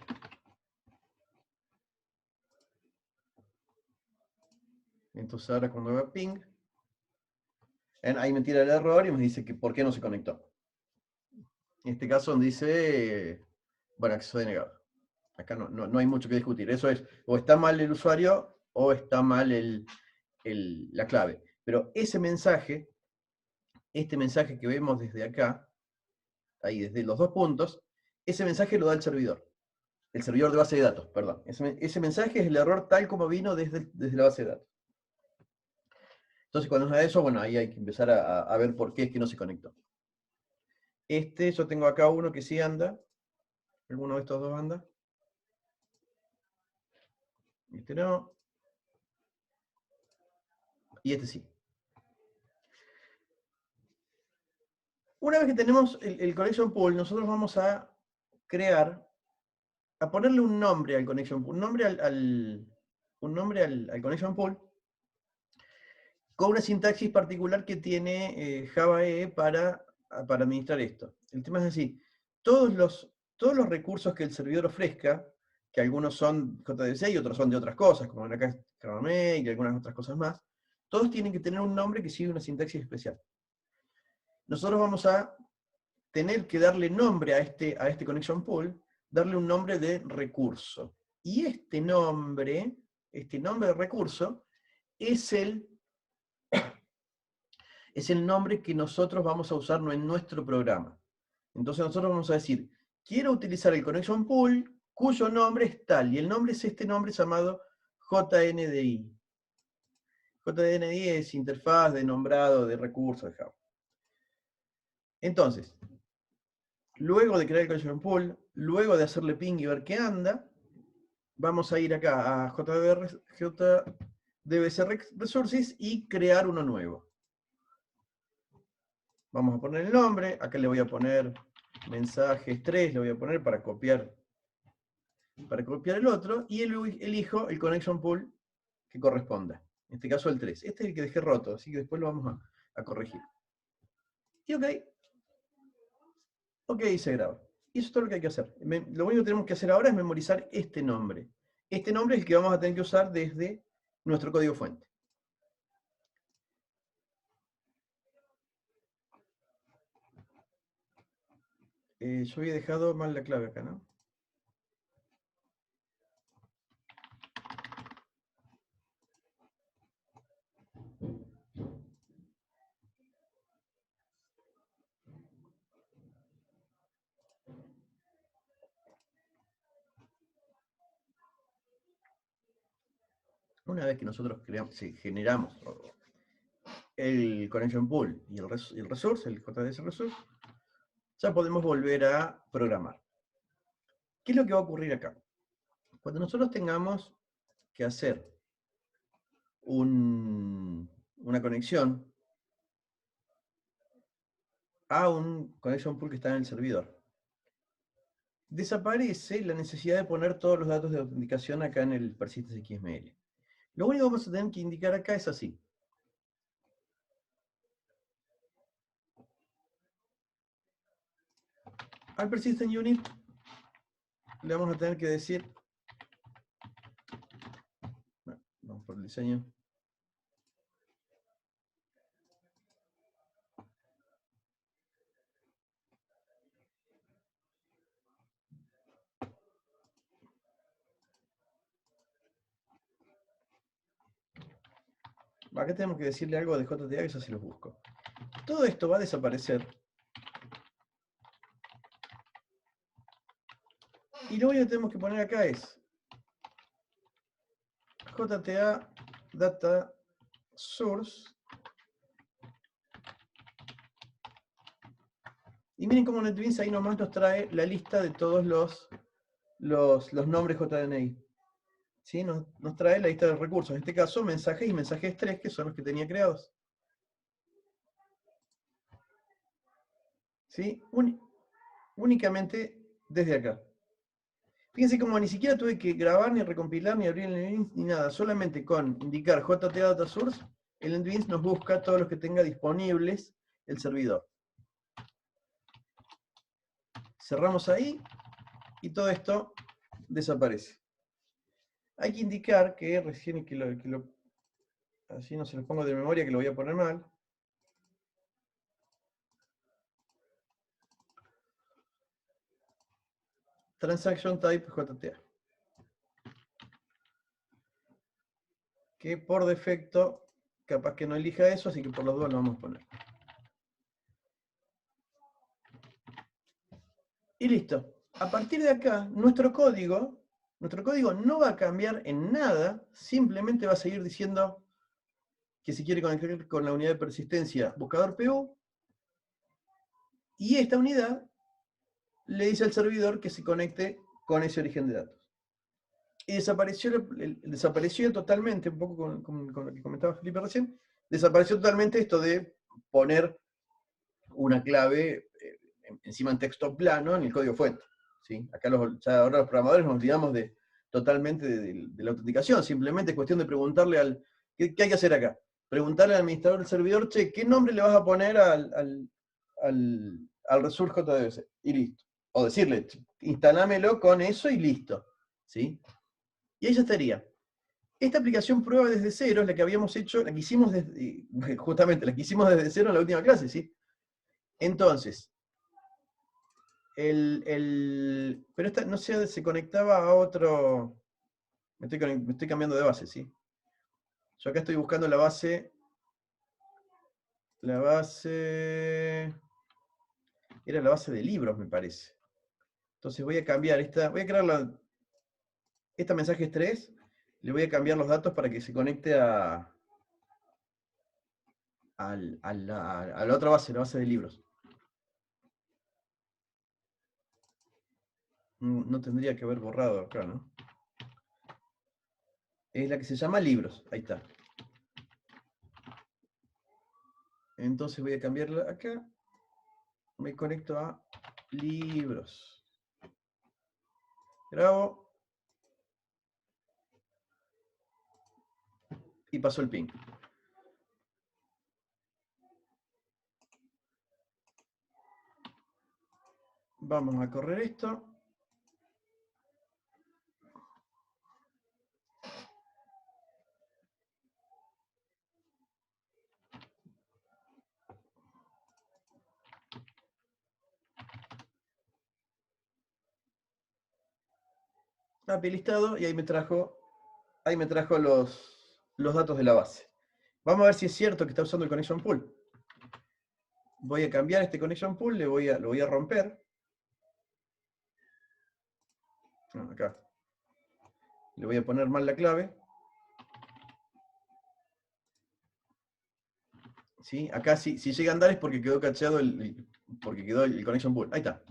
S1: Entonces ahora cuando haga ping, ahí me tira el error y me dice que por qué no se conectó. En este caso dice, bueno, acceso denegado. Acá no hay mucho que discutir. Eso es, o está mal el usuario o está mal la clave. Pero ese mensaje, este mensaje que vemos desde acá, ahí desde los dos puntos, ese mensaje lo da el servidor de base de datos, perdón. Ese mensaje es el error tal como vino desde la base de datos. Entonces cuando nos da eso, bueno, ahí hay que empezar a ver por qué es que no se conectó. Yo tengo acá uno que sí anda. ¿Alguno de estos dos anda? Este no. Y este sí. Una vez que tenemos el connection pool, nosotros vamos a crear, a ponerle un nombre al connection pool, un nombre al connection pool, con una sintaxis particular que tiene Java EE para administrar esto. El tema es así, todos los recursos que el servidor ofrezca, que algunos son JDBC y otros son de otras cosas, como acá es Kernel y algunas otras cosas más, todos tienen que tener un nombre que sigue una sintaxis especial. Nosotros vamos a tener que darle nombre a este connection pool, darle un nombre de recurso. Y este nombre de recurso, es el nombre que nosotros vamos a usar en nuestro programa. Entonces nosotros vamos a decir, quiero utilizar el connection pool cuyo nombre es tal, y el nombre es este nombre llamado JNDI. JNDI es interfaz de nombrado de recursos de Java. Entonces, luego de crear el connection pool, luego de hacerle ping y ver qué anda, vamos a ir acá a JDBC Resources y crear uno nuevo. Vamos a poner el nombre, acá le voy a poner mensajes 3, le voy a poner para copiar el otro, y elijo el connection pool que corresponda. En este caso el 3. Este es el que dejé roto, así que después lo vamos a corregir. Y ok. Ok, se graba. Y eso es todo lo que hay que hacer. Lo único que tenemos que hacer ahora es memorizar este nombre. Este nombre es el que vamos a tener que usar desde nuestro código fuente. Yo había dejado mal la clave acá, ¿no? Una vez que nosotros generamos el connection pool y el resource, el JDS resource, ya podemos volver a programar. ¿Qué es lo que va a ocurrir acá? Cuando nosotros tengamos que hacer una conexión a un connection pool que está en el servidor, desaparece la necesidad de poner todos los datos de autenticación acá en el persistence XML. Lo único que vamos a tener que indicar acá es así. Al persistent unit le vamos a tener que decir, bueno, vamos por el diseño, acá tenemos que decirle algo de JTA, que eso sí los busco. Todo esto va a desaparecer. Y lo único que tenemos que poner acá es JTA data source. Y miren cómo NetBeans ahí nomás nos trae la lista de todos los nombres JDNI. ¿Sí? Nos trae la lista de recursos. En este caso, mensajes y mensajes 3, que son los que tenía creados. ¿Sí? Únicamente desde acá. Fíjense como ni siquiera tuve que grabar, ni recompilar, ni abrir el NetBeans, ni nada. Solamente con indicar JTA Data Source, el NetBeans nos busca todos los que tenga disponibles el servidor. Cerramos ahí y todo esto desaparece. Hay que indicar que recién así no se los pongo de memoria, que lo voy a poner mal. Transaction type JTA. Que por defecto, capaz que no elija eso, así que por las dudas lo vamos a poner. Y listo. A partir de acá, nuestro código no va a cambiar en nada, simplemente va a seguir diciendo que si quiere conectar con la unidad de persistencia buscador PU, y esta unidad le dice al servidor que se conecte con ese origen de datos. Y desapareció totalmente, un poco con lo que comentaba Felipe recién, desapareció totalmente esto de poner una clave encima en texto plano en el código fuente. ¿Sí? Acá ahora los programadores nos olvidamos totalmente de la autenticación, simplemente es cuestión de preguntarle ¿qué hay que hacer acá? Preguntarle al administrador del servidor, che, ¿qué nombre le vas a poner al resource JDBC? Y listo. O decirle, instalámelo con eso y listo. ¿Sí? Y ahí ya estaría. Esta aplicación prueba desde cero es la que habíamos hecho, la que hicimos justamente, la que hicimos desde cero en la última clase, ¿sí? Entonces, pero esta, no sé, se conectaba a otro. Me estoy cambiando de base, ¿sí? Yo acá estoy buscando la base. La base. Era la base de libros, me parece. Entonces voy a cambiar esta. Voy a crear esta mensaje 3. Le voy a cambiar los datos para que se conecte a la otra base, la base de libros. No tendría que haber borrado acá, ¿no? Es la que se llama libros. Ahí está. Entonces voy a cambiarla acá. Me conecto a libros. Grabo. Y paso el ping. Vamos a correr esto. API listado, y ahí me trajo los datos de la base. Vamos a ver si es cierto que está usando el connection pool. Voy a cambiar este connection pool, lo voy a romper. No, acá. Le voy a poner mal la clave. ¿Sí? Acá si llega a andar es porque quedó cacheado porque quedó el connection pool. Ahí está.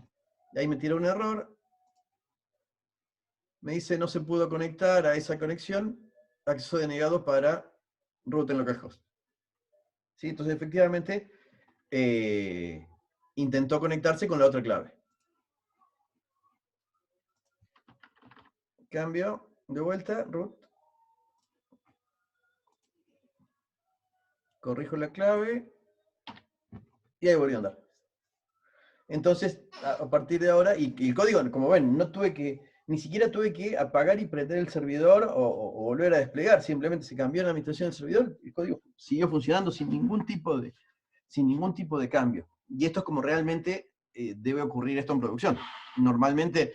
S1: Y ahí me tira un error. Me dice no se pudo conectar a esa conexión. Acceso denegado para root en localhost. ¿Sí? Entonces efectivamente intentó conectarse con la otra clave. Cambio de vuelta, root. Corrijo la clave. Y ahí volvió a andar. Entonces, a partir de ahora, y el código, como ven, ni siquiera tuve que apagar y prender el servidor o volver a desplegar. Simplemente se cambió la administración del servidor, el código siguió funcionando sin ningún tipo de cambio. Y esto es como realmente debe ocurrir esto en producción. Normalmente,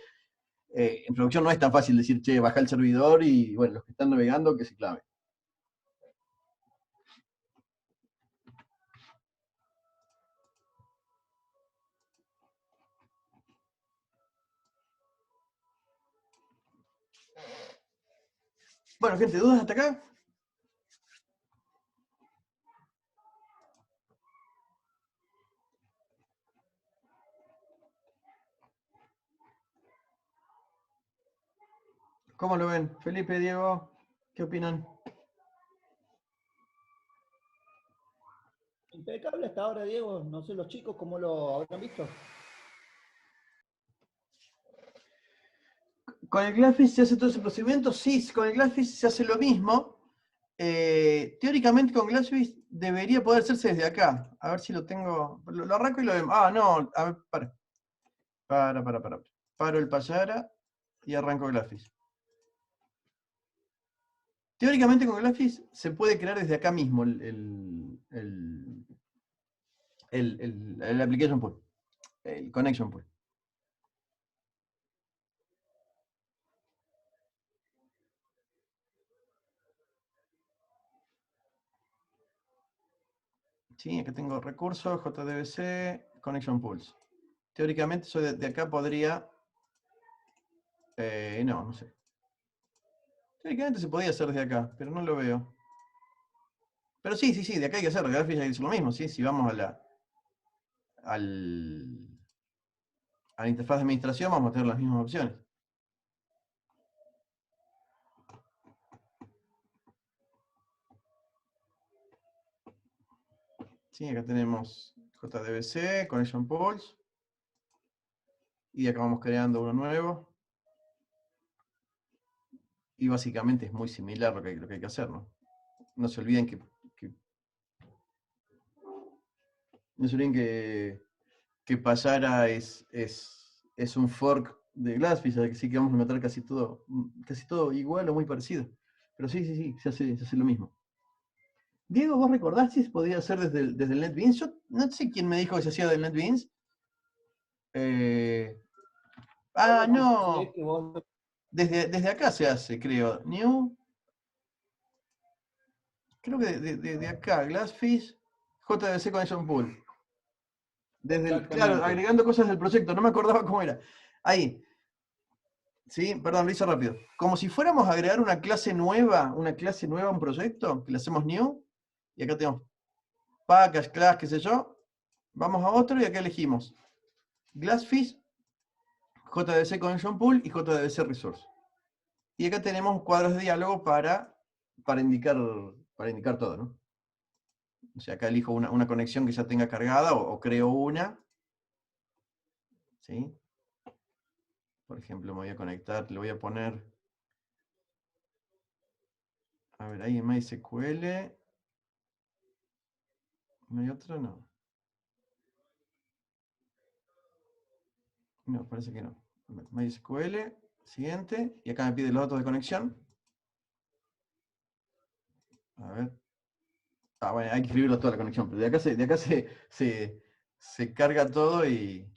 S1: en producción no es tan fácil decir, che, baja el servidor y, bueno, los que están navegando que se claven. Bueno, gente, ¿dudas hasta acá? ¿Cómo lo ven? Felipe, Diego, ¿qué opinan?
S3: Impecable hasta ahora, Diego. No sé los chicos cómo lo habrán visto.
S1: ¿Con el GlassFish se hace todo ese procedimiento? Sí, con el GlassFish se hace lo mismo. Teóricamente con GlassFish debería poder hacerse desde acá. A ver si lo tengo. Lo arranco y lo vemos. Ah, no. A ver, para. Paro el Payara y arranco GlassFish. Teóricamente con GlassFish se puede crear desde acá mismo el application pool, el connection pool. Sí, acá tengo recursos, JDBC, connection pools. Teóricamente yo de acá podría... no sé. Teóricamente se podía hacer desde acá, pero no lo veo. Pero sí, de acá hay que hacer, GlassFish hay que hacer lo mismo, ¿sí? Si vamos a la interfaz de administración vamos a tener las mismas opciones. Sí, acá tenemos JDBC, Connection Pools. Y acá vamos creando uno nuevo. Y básicamente es muy similar lo que hay que hacer, ¿no? No se olviden que Payara es un fork de GlassFish, así que vamos a notar casi todo igual o muy parecido. Pero sí, se hace lo mismo. Diego, ¿vos recordás si se podía hacer desde el NetBeans? Yo no sé quién me dijo que se hacía del NetBeans. No. Desde acá se hace, creo. New. Creo que de acá, GlassFish, JDBC Connection Pool. Claro, agregando cosas del proyecto, no me acordaba cómo era. Ahí. Sí, perdón, lo hice rápido. Como si fuéramos a agregar una clase nueva a un proyecto, que le hacemos new, y acá tenemos package, class, qué sé yo. Vamos a otro y acá elegimos GlassFish, JDBC Connection Pool y JDBC Resource. Y acá tenemos cuadros de diálogo para indicar todo, ¿no? O sea, acá elijo una conexión que ya tenga cargada o creo una. ¿Sí? Por ejemplo, me voy a conectar, le voy a poner... A ver, ahí en MySQL. ¿No hay otra? No. No, parece que no. MySQL, siguiente. Y acá me pide los datos de conexión. A ver. Ah, bueno, hay que escribirlo toda la conexión, pero de acá se carga todo y...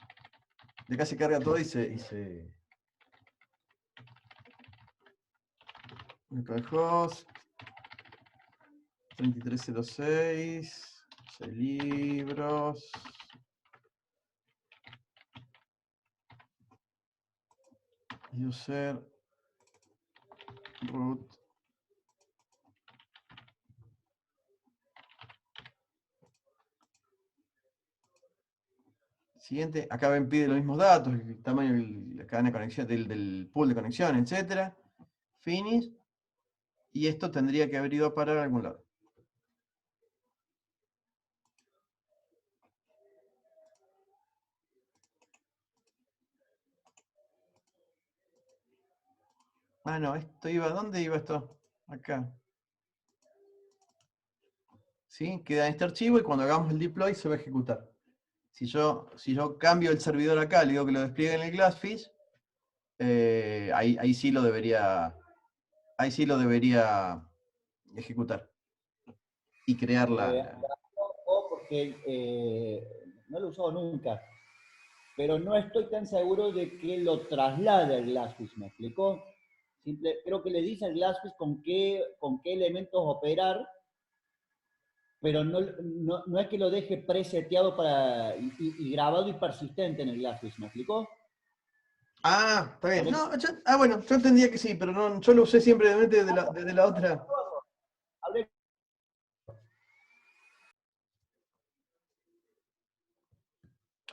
S1: De acá se carga todo y se localhost 3306, 6 libros. User root. Siguiente, acá ven, pide los mismos datos, el tamaño de la cadena de conexión, del pool de conexión, etc. Finish. Y esto tendría que haber ido a parar a algún lado. Ah, no, esto iba, ¿dónde iba esto? Acá. ¿Sí? Queda en este archivo y cuando hagamos el deploy se va a ejecutar. Si yo cambio el servidor acá, le digo que lo despliegue en el Glassfish, ahí sí lo debería ejecutar y crear
S3: O porque no lo he usado nunca, pero no estoy tan seguro de que lo traslade al Glassfish, ¿me explicó? Creo que le dice al Glassfish con qué elementos operar, pero no es que lo deje preseteado y grabado y persistente en el Glassfish, ¿me explicó?
S1: Ah, está bien. No, bueno, yo entendía que sí, pero no, yo lo usé siempre desde la otra.
S3: Hablé.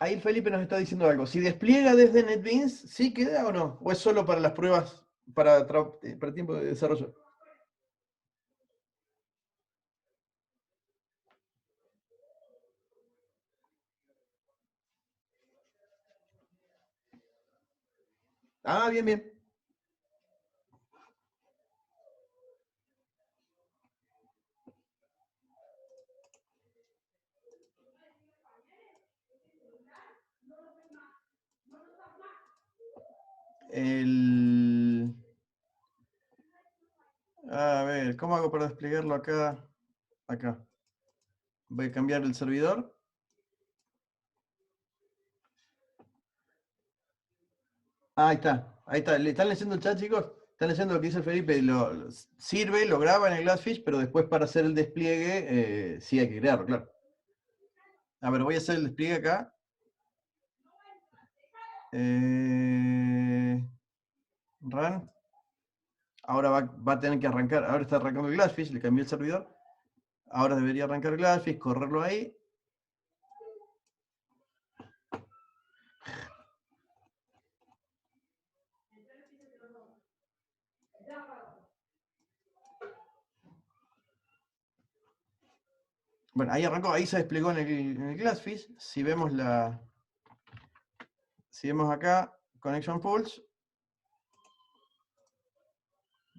S1: Ahí el Felipe nos está diciendo algo. Si despliega desde NetBeans, ¿sí queda o no? ¿O es solo para las pruebas, para tiempo de desarrollo? Ah, bien, bien. A ver, ¿cómo hago para desplegarlo acá? Acá. Voy a cambiar el servidor. Ahí está, ahí está. ¿Le están leyendo el chat, chicos? Están leyendo lo que dice Felipe. Sirve, lo graba en el Glassfish, pero después para hacer el despliegue, sí hay que crearlo, claro. A ver, voy a hacer el despliegue acá. Run. Ahora va a tener que arrancar. Ahora está arrancando el Glassfish, le cambié el servidor. Ahora debería arrancar el Glassfish, correrlo ahí. Bueno, ahí arrancó, ahí se desplegó en el Glassfish. Si vemos acá, Connection Pulse.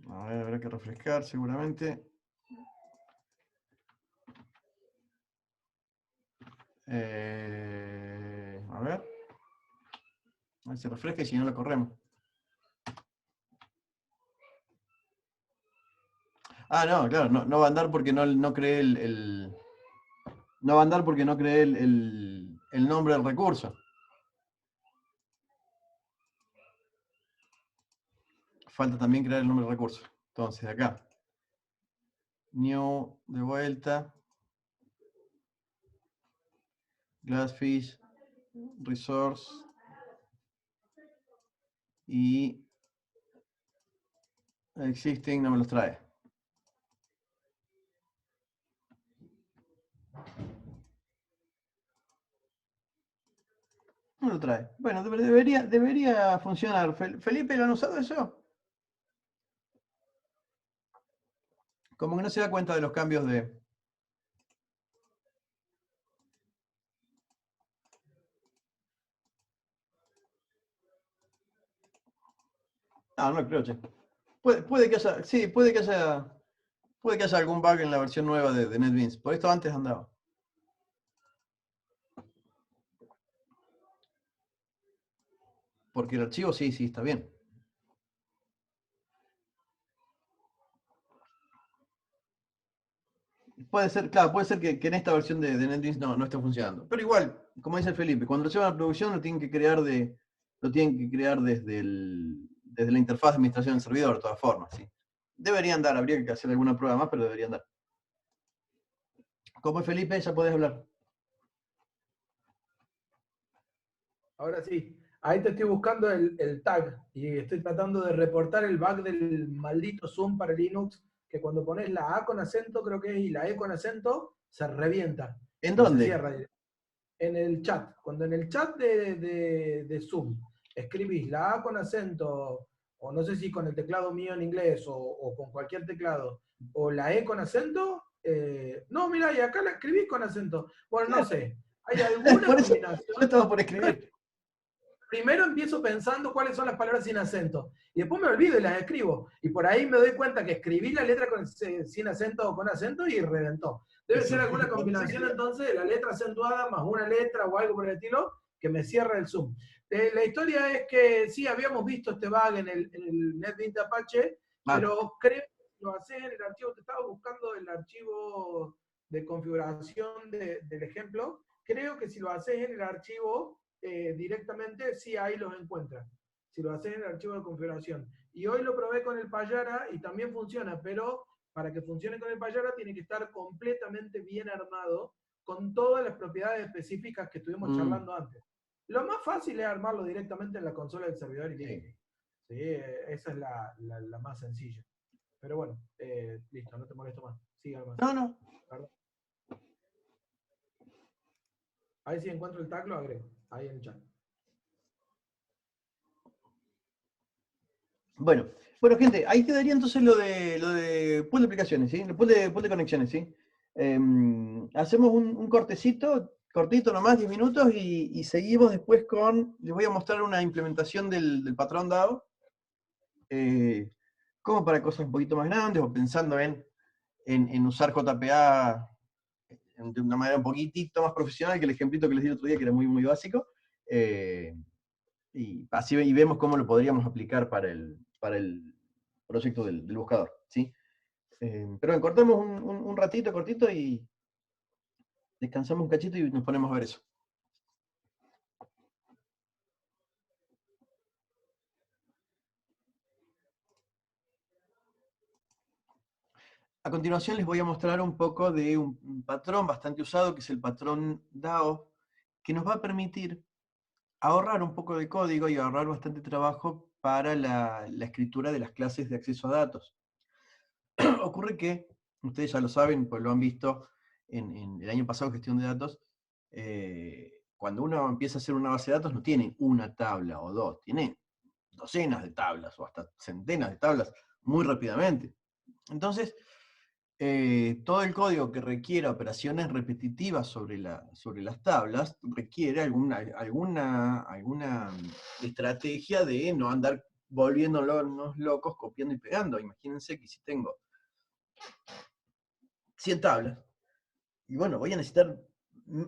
S1: A ver, habrá que refrescar seguramente. A ver si refresca y si no lo corremos. Ah, no, claro, no va a andar porque no creé no va a andar porque no creé el nombre del recurso. Falta también crear el nombre del recurso. Entonces, acá. New, de vuelta. Glassfish, Resource. Y Existing no me los trae. No lo trae. Bueno, debería funcionar. ¿Felipe lo han usado eso? Como que no se da cuenta de los cambios de... No, no creo, che. Puede que haya... Sí, puede que haya algún bug en la versión nueva de NetBeans. Por esto antes andaba. Porque el archivo sí está bien. Puede ser, claro, puede ser que en esta versión de NetBeans no esté funcionando. Pero igual, como dice Felipe, cuando lo llevan a producción lo tienen que crear desde la interfaz de administración del servidor, de todas formas, ¿sí? Deberían dar, habría que hacer alguna prueba más, pero deberían dar. ¿Cómo es, Felipe? Ya podés hablar.
S2: Ahora sí, ahí te estoy buscando el tag y estoy tratando de reportar el bug del maldito Zoom para Linux, que cuando pones la A con acento, creo que es, y la E con acento, se revienta.
S1: ¿En
S2: Y
S1: dónde?
S2: se cierra. En el chat. Cuando en el chat de Zoom escribís la A con acento, o no sé si con el teclado mío en inglés, o con cualquier teclado, o la E con acento, no, mira, y acá la escribís con acento. Bueno, no sé. ¿Hay alguna
S1: Por eso,
S2: combinación?
S1: yo estaba por escribir.
S2: Primero empiezo pensando cuáles son las palabras sin acento. Y después me olvido y las escribo. Y por ahí me doy cuenta que escribí la letra sin acento o con acento y reventó. Debe ser alguna combinación entonces de la letra acentuada más una letra o algo por el estilo que me cierra el Zoom. La historia es que sí, habíamos visto este bug en el NetBeans de Apache, pero creo que lo haces en el archivo, te estaba buscando el archivo de configuración del ejemplo. Creo que si lo haces en el archivo directamente, sí, ahí los encuentran. Si lo haces en el archivo de configuración. Y hoy lo probé con el Payara y también funciona, pero para que funcione con el Payara tiene que estar completamente bien armado con todas las propiedades específicas que estuvimos charlando antes. Lo más fácil es armarlo directamente en la consola del servidor y listo. Sí, esa es la más sencilla. Pero bueno, listo, no te molesto más. Siga más.
S1: No.
S2: Perdón. Ahí si encuentro el tag lo agrego, ahí en el chat.
S1: Bueno, gente, ahí quedaría entonces lo de pool de aplicaciones, ¿sí? El pool de conexiones, ¿sí? Hacemos un cortecito, cortito nomás, 10 minutos, y seguimos después con, les voy a mostrar una implementación del patrón DAO, como para cosas un poquito más grandes, o pensando en usar JPA de una manera un poquitito más profesional que el ejemplito que les di el otro día, que era muy, muy básico, y así vemos cómo lo podríamos aplicar para el proyecto del buscador, ¿sí? Pero cortamos un ratito cortito y descansamos un cachito y nos ponemos a ver eso. A continuación les voy a mostrar un poco de un patrón bastante usado, que es el patrón DAO, que nos va a permitir ahorrar un poco de código y ahorrar bastante trabajo para la escritura de las clases de acceso a datos. Ocurre que, ustedes ya lo saben, pues lo han visto en el año pasado, gestión de datos, cuando uno empieza a hacer una base de datos no tiene una tabla o dos, tiene docenas de tablas o hasta centenas de tablas muy rápidamente. Entonces, todo el código que requiera operaciones repetitivas sobre las tablas requiere alguna estrategia de no andar volviéndonos locos copiando y pegando. Imagínense que si tengo 100 tablas, y bueno, voy a necesitar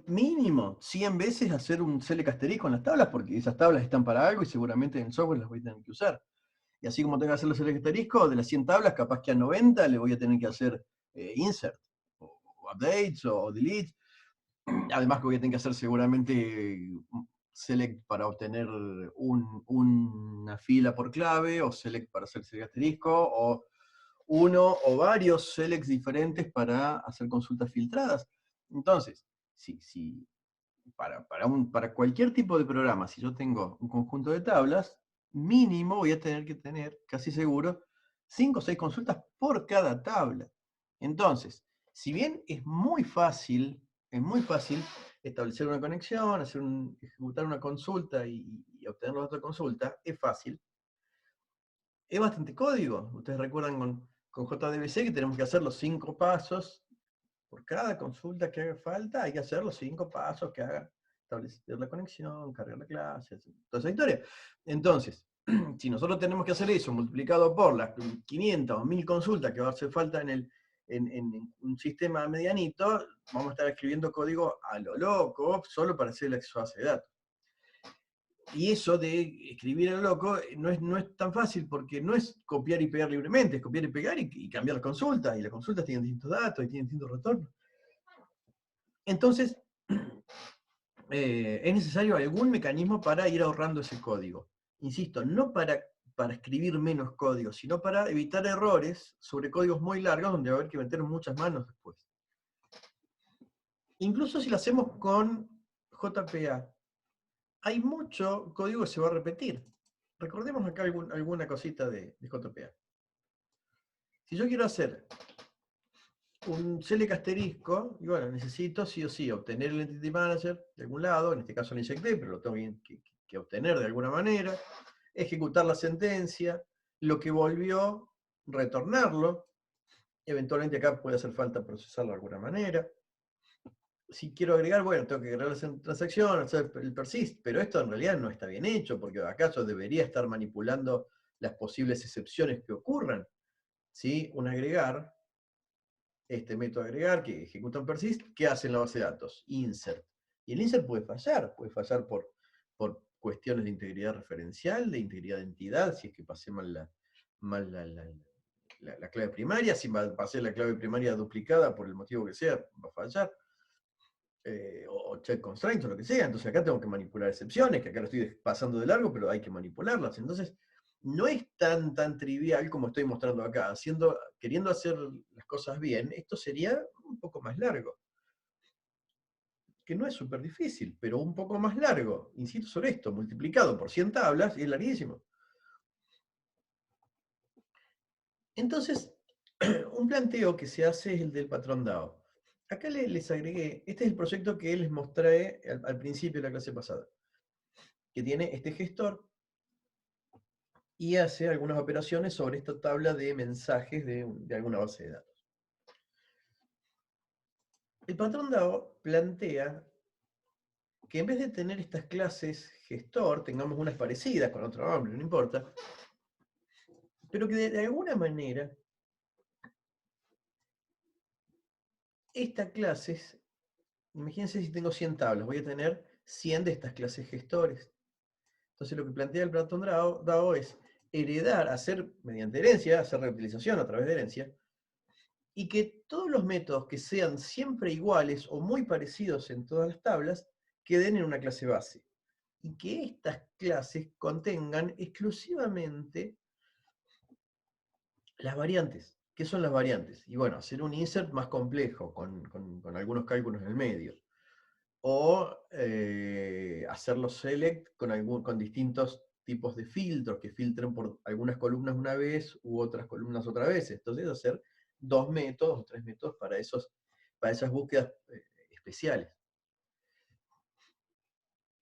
S1: mínimo 100 veces hacer un select asterisco en las tablas, porque esas tablas están para algo y seguramente en el software las voy a tener que usar. Y así como tengo que hacer los select asteriscos, de las 100 tablas, capaz que a 90 le voy a tener que hacer insert, o updates, o delete. Además que voy a tener que hacer seguramente select para obtener una fila por clave, o select para hacer select asterisco, o uno o varios selects diferentes para hacer consultas filtradas. Entonces, para cualquier tipo de programa, si yo tengo un conjunto de tablas, mínimo voy a tener que tener, casi seguro, 5 o 6 consultas por cada tabla. Entonces, si bien es muy fácil establecer una conexión, ejecutar una consulta y obtener los datos de consulta, es fácil. Es bastante código. Ustedes recuerdan con JDBC que tenemos que hacer los 5 pasos. Por cada consulta que haga falta, hay que hacer los 5 pasos que hagan. Establecer la conexión, cargar la clase, toda esa historia. Entonces, si nosotros tenemos que hacer eso multiplicado por las 500 o 1000 consultas que va a hacer falta en un sistema medianito, vamos a estar escribiendo código a lo loco, solo para hacer el acceso a base de datos. Y eso de escribir a lo loco no es tan fácil, porque no es copiar y pegar libremente, es copiar y pegar y cambiar las consultas, y las consultas tienen distintos datos y tienen distintos retornos. Entonces, es necesario algún mecanismo para ir ahorrando ese código. Insisto, no para para escribir menos código, sino para evitar errores sobre códigos muy largos donde va a haber que meter muchas manos después. Incluso si lo hacemos con JPA, hay mucho código que se va a repetir. Recordemos acá alguna cosita de JPA. Si yo quiero hacer un select asterisco, y bueno, necesito sí o sí obtener el Entity Manager de algún lado, en este caso lo inyecté, pero lo tengo que obtener de alguna manera, ejecutar la sentencia, lo que volvió, retornarlo, eventualmente acá puede hacer falta procesarlo de alguna manera. Si quiero agregar, bueno, tengo que agregar la transacción, hacer el persist, pero esto en realidad no está bien hecho, porque acaso debería estar manipulando las posibles excepciones que ocurran. ¿Sí? Un agregar, este método agregar que ejecuta un persist, ¿qué hace en la base de datos? Insert. Y el insert puede fallar por cuestiones de integridad referencial, de integridad de entidad, si es que pasé mal la clave primaria, si pasé la clave primaria duplicada por el motivo que sea, va a fallar. O check constraints o lo que sea, entonces acá tengo que manipular excepciones, que acá lo estoy pasando de largo, pero hay que manipularlas. Entonces, no es tan trivial como estoy mostrando acá. Queriendo hacer las cosas bien, esto sería un poco más largo. Que no es súper difícil, pero un poco más largo. Insisto sobre esto, multiplicado por 100 tablas, y es larguísimo. Entonces, un planteo que se hace es el del patrón DAO. Acá les agregué, este es el proyecto que les mostré al principio de la clase pasada, que tiene este gestor y hace algunas operaciones sobre esta tabla de mensajes de alguna base de datos. El patrón DAO plantea que en vez de tener estas clases gestor, tengamos unas parecidas con otro nombre, no importa, pero que de alguna manera estas clases, imagínense si tengo 100 tablas, voy a tener 100 de estas clases gestores. Entonces lo que plantea el patrón DAO es heredar, hacer mediante herencia, hacer reutilización a través de herencia, y que todos los métodos que sean siempre iguales o muy parecidos en todas las tablas queden en una clase base. Y que estas clases contengan exclusivamente las variantes. ¿Qué son las variantes? Y bueno, hacer un insert más complejo, con algunos cálculos en el medio. O hacer los select con distintos tipos de filtros, que filtren por algunas columnas una vez u otras columnas otra vez. Entonces hacer 2 métodos o 3 métodos para esas búsquedas especiales.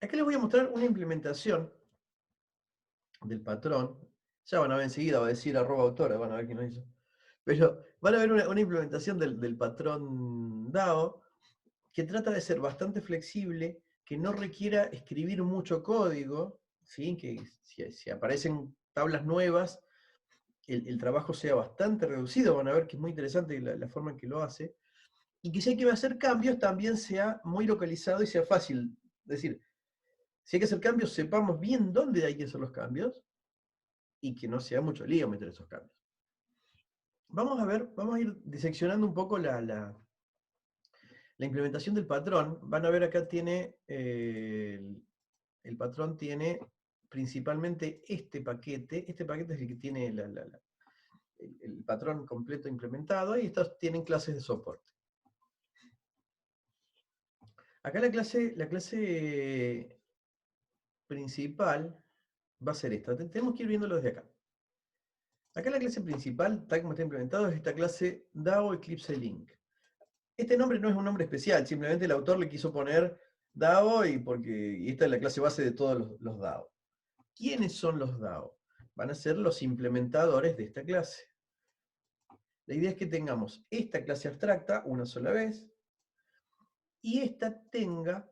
S1: Acá les voy a mostrar una implementación del patrón. Ya van a ver enseguida, va a decir @autora, van a ver quién lo hizo. Pero van a ver una implementación del patrón DAO que trata de ser bastante flexible, que no requiera escribir mucho código, ¿sí? Que si aparecen tablas nuevas, el trabajo sea bastante reducido. Van a ver que es muy interesante la forma en que lo hace. Y que si hay que hacer cambios, también sea muy localizado y sea fácil. Es decir, si hay que hacer cambios, sepamos bien dónde hay que hacer los cambios y que no sea mucho lío meter esos cambios. Vamos a ir diseccionando un poco la implementación del patrón. Van a ver acá tiene, el patrón tiene principalmente este paquete es el que tiene el patrón completo implementado, y estos tienen clases de soporte. Acá la clase principal va a ser esta. Tenemos que ir viéndolo desde acá. Acá la clase principal, tal como está implementado, es esta clase DAO Eclipse Link. Este nombre no es un nombre especial, simplemente el autor le quiso poner DAO y esta es la clase base de todos los DAO. ¿Quiénes son los DAO? Van a ser los implementadores de esta clase. La idea es que tengamos esta clase abstracta una sola vez y esta tenga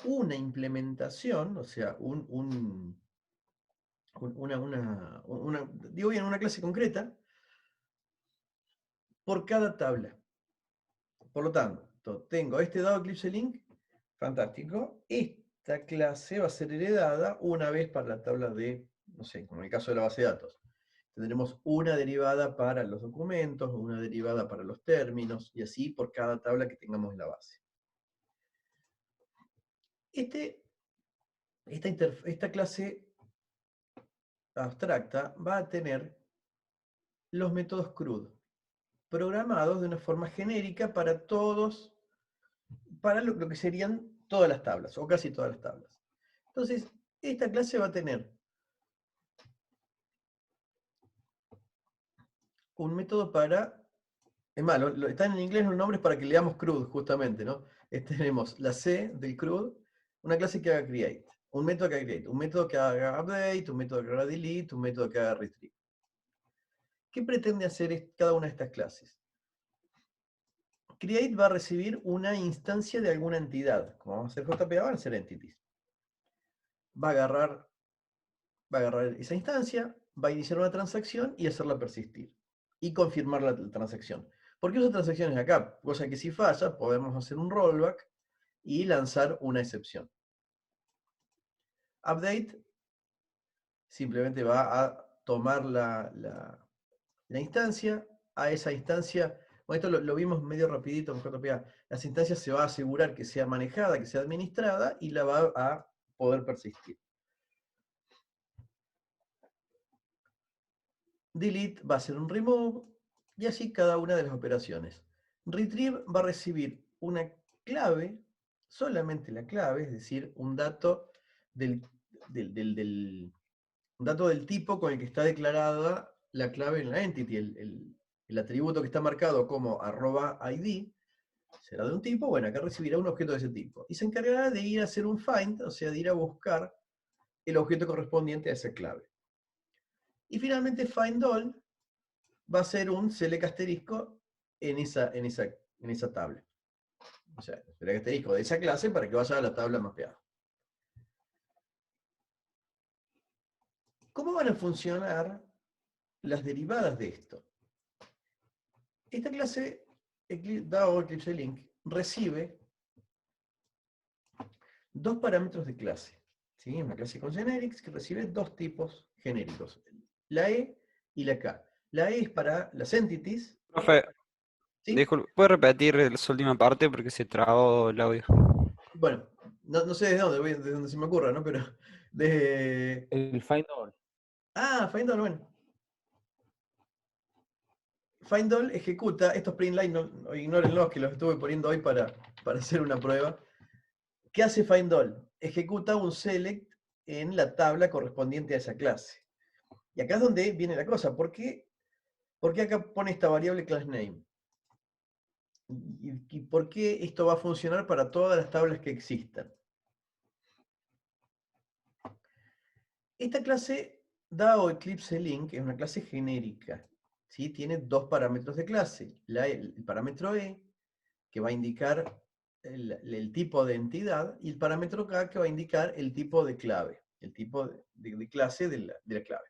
S1: una implementación, o sea, digo bien, una clase concreta por cada tabla. Por lo tanto, tengo este DAO Eclipse Link, fantástico. Esta clase va a ser heredada una vez para la tabla de, no sé, como en el caso de la base de datos. Tendremos una derivada para los documentos, una derivada para los términos, y así por cada tabla que tengamos en la base. Esta clase abstracta va a tener los métodos CRUD, programados de una forma genérica para todos, para lo que serían todas las tablas, o casi todas las tablas. Entonces, esta clase va a tener un método para... Es más, están en inglés los nombres para que leamos CRUD, justamente, ¿no? Tenemos la C del CRUD, una clase que haga create, un método que haga create, un método que haga update, un método que haga delete, un método que haga retrieve. ¿Qué pretende hacer cada una de estas clases? Create va a recibir una instancia de alguna entidad. Como vamos a hacer JPA, van a ser entities. Va a agarrar esa instancia, va a iniciar una transacción y hacerla persistir. Y confirmar la transacción. ¿Por qué uso transacciones acá? Cosa que si falla, podemos hacer un rollback y lanzar una excepción. Update simplemente va a tomar la instancia, a esa instancia, bueno, esto lo vimos medio rapidito en JPA, las instancias se va a asegurar que sea manejada, que sea administrada y la va a poder persistir. Delete va a ser un remove y así cada una de las operaciones. Retrieve va a recibir una clave, solamente la clave, es decir, un dato un dato del tipo con el que está declarada la clave en la entity, el atributo que está marcado como @id, será de un tipo, bueno, acá recibirá un objeto de ese tipo. Y se encargará de ir a hacer un find, o sea, de ir a buscar el objeto correspondiente a esa clave. Y finalmente find all va a ser un select asterisco en esa tabla. O sea, select asterisco de esa clase para que vaya a la tabla mapeada. ¿Cómo van a funcionar las derivadas de esto? Esta clase DAO Eclipse Link recibe dos parámetros de clase. ¿Sí? Una clase con generics que recibe dos tipos genéricos, la E y la K. La E es para las entities.
S4: Profe,
S1: ¿Sí?
S4: disculpe, ¿puede repetir esa última parte porque se trabó el audio?
S1: Bueno, no sé desde dónde se me ocurra, ¿no? Pero de...
S5: El find all.
S1: Ah, find all, bueno. Find all ejecuta, estos print line, no, ignórenlos que los estuve poniendo hoy para hacer una prueba. ¿Qué hace find all? Ejecuta un select en la tabla correspondiente a esa clase. Y acá es donde viene la cosa. ¿Por qué acá pone esta variable class name? ¿Y por qué esto va a funcionar para todas las tablas que existan? Esta clase DAO Eclipse Link es una clase genérica. ¿Sí? Tiene dos parámetros de clase. El parámetro E, que va a indicar el tipo de entidad, y el parámetro K, que va a indicar el tipo de clave, el tipo de clase de la clave.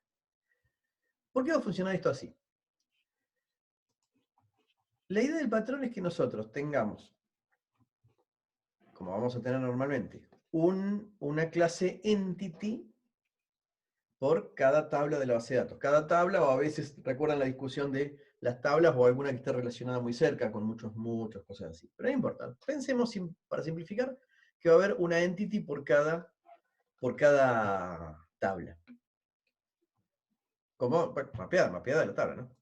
S1: ¿Por qué va a funcionar esto así? La idea del patrón es que nosotros tengamos, como vamos a tener normalmente, una clase entity por cada tabla de la base de datos. Cada tabla, o a veces, recuerdan la discusión de las tablas o alguna que esté relacionada muy cerca, con muchas cosas así. Pero no importa. Pensemos, para simplificar, que va a haber una entity por cada tabla. Como mapeada la tabla, ¿no?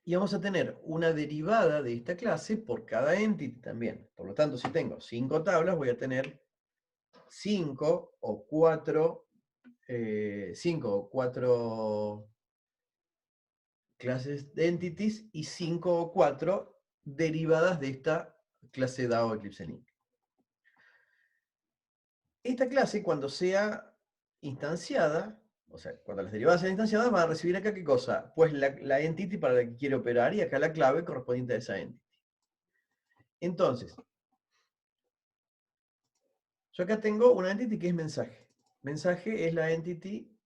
S1: Y vamos a tener una derivada de esta clase por cada entity también. Por lo tanto, si tengo 5 tablas, voy a tener 5 o 4 clases de entities y 5 o 4 derivadas de esta clase DAO Eclipse Link. Esta clase, cuando sea instanciada, o sea, cuando las derivadas sean instanciadas, va a recibir acá ¿qué cosa? Pues la entity para la que quiere operar y acá la clave correspondiente a esa entity. Entonces, yo acá tengo una entity que es mensaje. Mensaje es la entity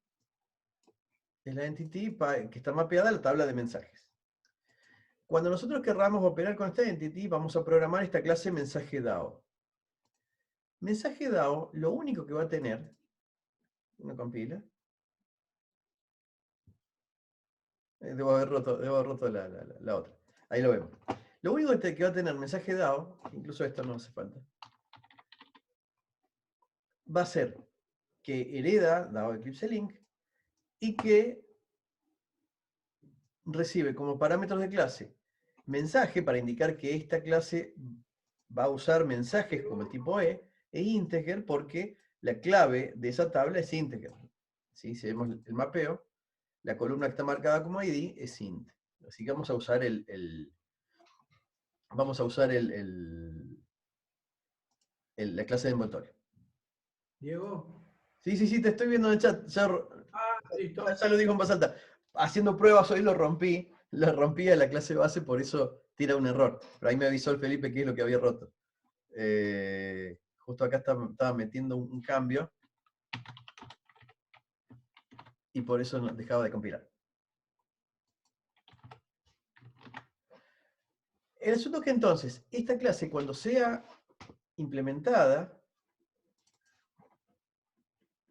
S1: que está mapeada a la tabla de mensajes. Cuando nosotros querramos operar con esta entity, vamos a programar esta clase mensaje DAO. Mensaje DAO, lo único que va a tener, una compila, debo haber roto la otra. Ahí lo vemos. Lo único que va a tener mensaje DAO, incluso esto no hace falta, va a ser que hereda dado Eclipse Link y que recibe como parámetros de clase mensaje para indicar que esta clase va a usar mensajes como tipo E e integer porque la clave de esa tabla es integer. ¿Sí? Si vemos el mapeo, la columna que está marcada como ID es int. Así que vamos a usar la clase de envoltorio.
S2: Diego.
S1: Sí, te estoy viendo en el chat.
S2: Listo.
S1: Ya lo dijo en voz alta. Haciendo pruebas hoy lo rompí a la clase base, por eso tira un error. Pero ahí me avisó el Felipe qué es lo que había roto. Justo acá estaba metiendo un cambio y por eso dejaba de compilar. El asunto es que entonces, esta clase cuando sea implementada,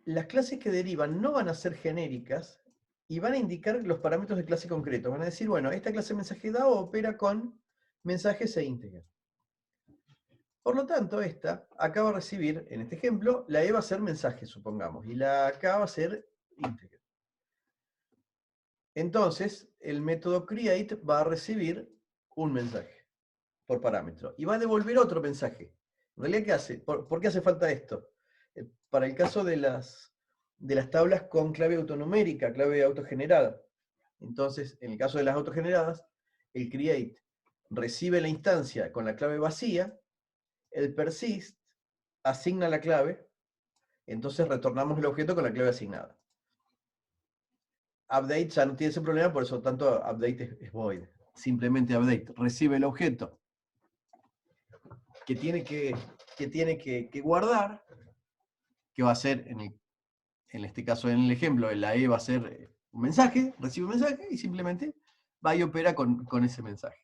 S1: las clases que derivan no van a ser genéricas y van a indicar los parámetros de clase concretos. Van a decir, bueno, esta clase mensaje DAO opera con mensajes e integer. Por lo tanto, esta acá va a recibir, en este ejemplo, la E va a ser mensaje, supongamos, y la K va a ser integer. Entonces, el método create va a recibir un mensaje por parámetro y va a devolver otro mensaje. En realidad, ¿qué hace? ¿Por qué hace falta esto? Para el caso de las tablas con clave autonumérica, clave autogenerada. Entonces, en el caso de las autogeneradas, el create recibe la instancia con la clave vacía, el persist asigna la clave, entonces retornamos el objeto con la clave asignada. Update ya no tiene ese problema, por eso tanto update es void. Simplemente update recibe el objeto que tiene que guardar, que va a ser, en este caso, en el ejemplo, la E va a ser un mensaje, recibe un mensaje y simplemente va y opera con ese mensaje.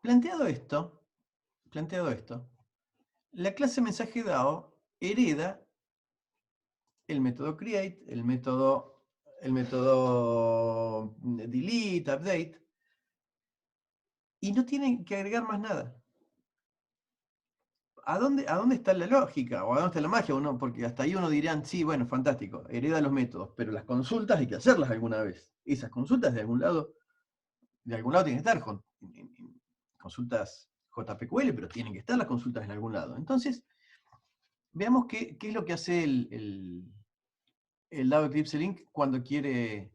S1: Planteado esto, la clase mensaje DAO hereda el método create, el método delete, update, y no tienen que agregar más nada. ¿A dónde está la lógica? ¿O a dónde está la magia? Porque hasta ahí uno dirían, sí, bueno, fantástico, hereda los métodos, pero las consultas hay que hacerlas alguna vez. Esas consultas de algún lado tienen que estar, consultas JPQL, pero tienen que estar las consultas en algún lado. Entonces, veamos qué es lo que hace el DAO Eclipse Link cuando quiere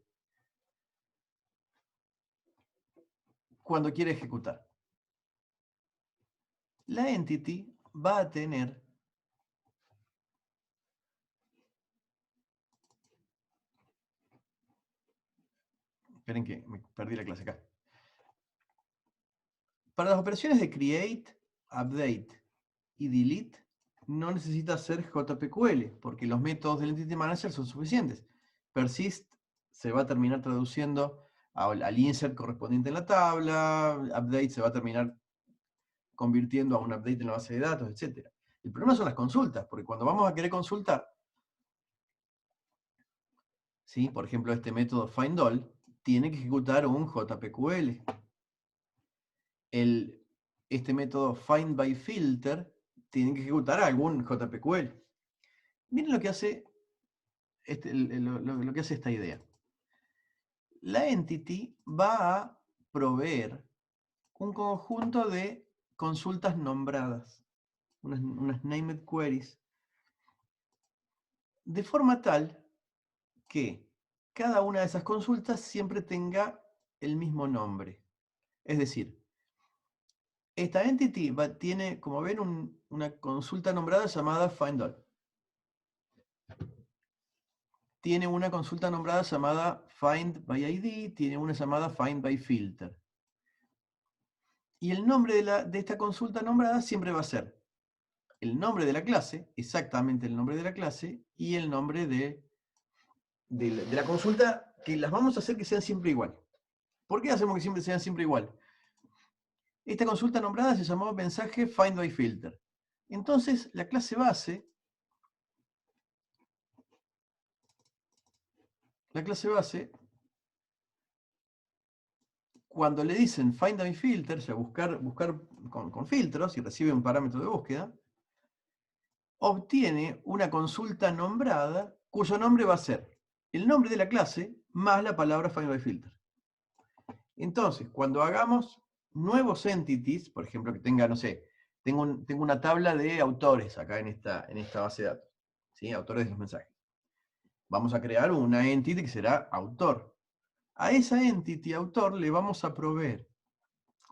S1: ejecutar. La entity va a tener esperen que me perdí la clase acá. Para las operaciones de create, update y delete no necesita hacer JPQL porque los métodos del Entity Manager son suficientes. Persist se va a terminar traduciendo al insert correspondiente en la tabla, update se va a terminar convirtiendo a un update en la base de datos, etc. El problema son las consultas, porque cuando vamos a querer consultar, ¿sí? Por ejemplo, este método findAll tiene que ejecutar un JPQL. Este método findByFilter tiene que ejecutar algún JPQL. Miren lo que hace, lo que hace esta idea. La entity va a proveer un conjunto de consultas nombradas, unas named queries, de forma tal que cada una de esas consultas siempre tenga el mismo nombre. Es decir, esta entity tiene, como ven, una consulta nombrada llamada findAll. Tiene una consulta nombrada llamada findById, tiene una llamada findByFilter. Y el nombre de esta consulta nombrada siempre va a ser el nombre de la clase, exactamente el nombre de la clase, y el nombre de la consulta, que las vamos a hacer que sean siempre igual. ¿Por qué hacemos que siempre sean siempre igual? Esta consulta nombrada se llamó mensaje findByFilter. Entonces, la clase base, cuando le dicen findByFilter, o sea, buscar con filtros y recibe un parámetro de búsqueda, obtiene una consulta nombrada cuyo nombre va a ser el nombre de la clase más la palabra FindByFilter. Entonces, cuando hagamos nuevos entities, por ejemplo, que tenga, no sé, tengo una tabla de autores acá en esta base de datos, ¿sí? Autores de los mensajes. Vamos a crear una entity que será autor. A esa entity autor le vamos a proveer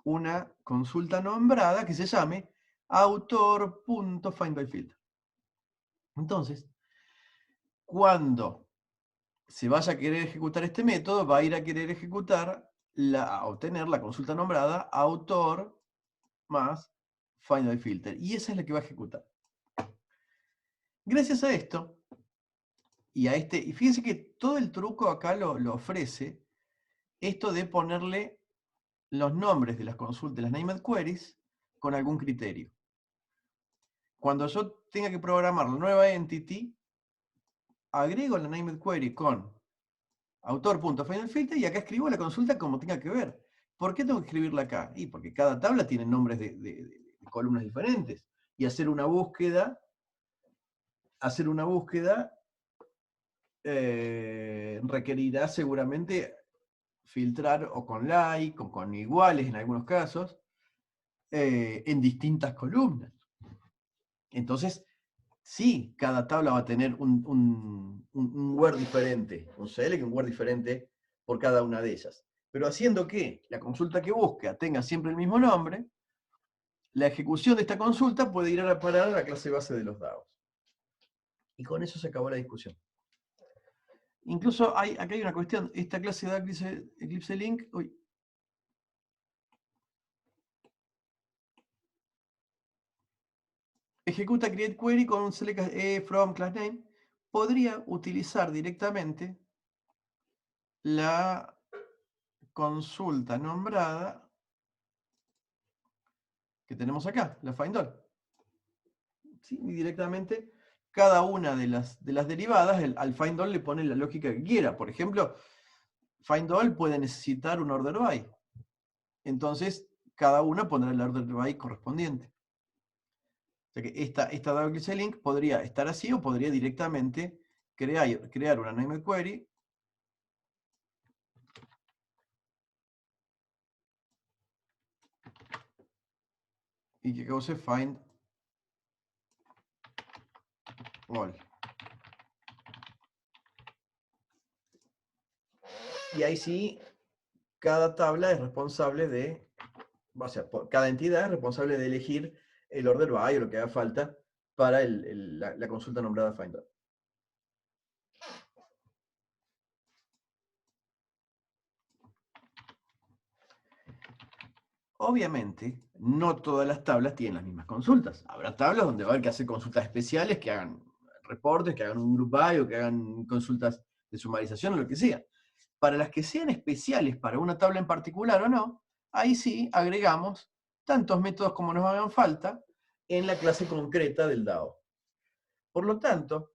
S1: una consulta nombrada que se llame autor.findByFilter. Entonces, cuando se vaya a querer ejecutar este método, va a ir a querer ejecutar, a obtener la consulta nombrada autor más FindByFilter. Y esa es la que va a ejecutar. Gracias a esto, y fíjense que todo el truco acá lo ofrece esto de ponerle los nombres de las consultas, de las named queries, con algún criterio. Cuando yo tenga que programar la nueva entity, agrego la named query con autor.FindByFilter y acá escribo la consulta como tenga que ver. ¿Por qué tengo que escribirla acá? Y porque cada tabla tiene nombres de columnas diferentes. Y hacer una búsqueda requerirá seguramente filtrar o con like o con iguales en algunos casos en distintas columnas. Entonces, sí, cada tabla va a tener un word diferente, un select, un word diferente por cada una de ellas. Pero haciendo que la consulta que busca tenga siempre el mismo nombre, la ejecución de esta consulta puede ir a parar a la clase base de los DAOs. Y con eso se acabó la discusión. Incluso acá hay una cuestión, esta clase de Eclipse Link, ejecuta create query con un select from class name, podría utilizar directamente la consulta nombrada que tenemos acá, la findAll. ¿Sí? Y directamente cada una de las derivadas, al findAll le pone la lógica que quiera. Por ejemplo, findAll puede necesitar un order by. Entonces, cada una pondrá el order by correspondiente. O sea que esta double link podría estar así o podría directamente crear una named query y que cause find all. Y ahí sí, cada tabla es responsable de, o sea, cada entidad es responsable de elegir el order by o lo que haga falta para la consulta nombrada find all. Obviamente, no todas las tablas tienen las mismas consultas. Habrá tablas donde va a haber que hacer consultas especiales, que hagan reportes, que hagan un group by o que hagan consultas de sumarización o lo que sea. Para las que sean especiales para una tabla en particular o no, ahí sí agregamos tantos métodos como nos hagan falta en la clase concreta del DAO. Por lo tanto,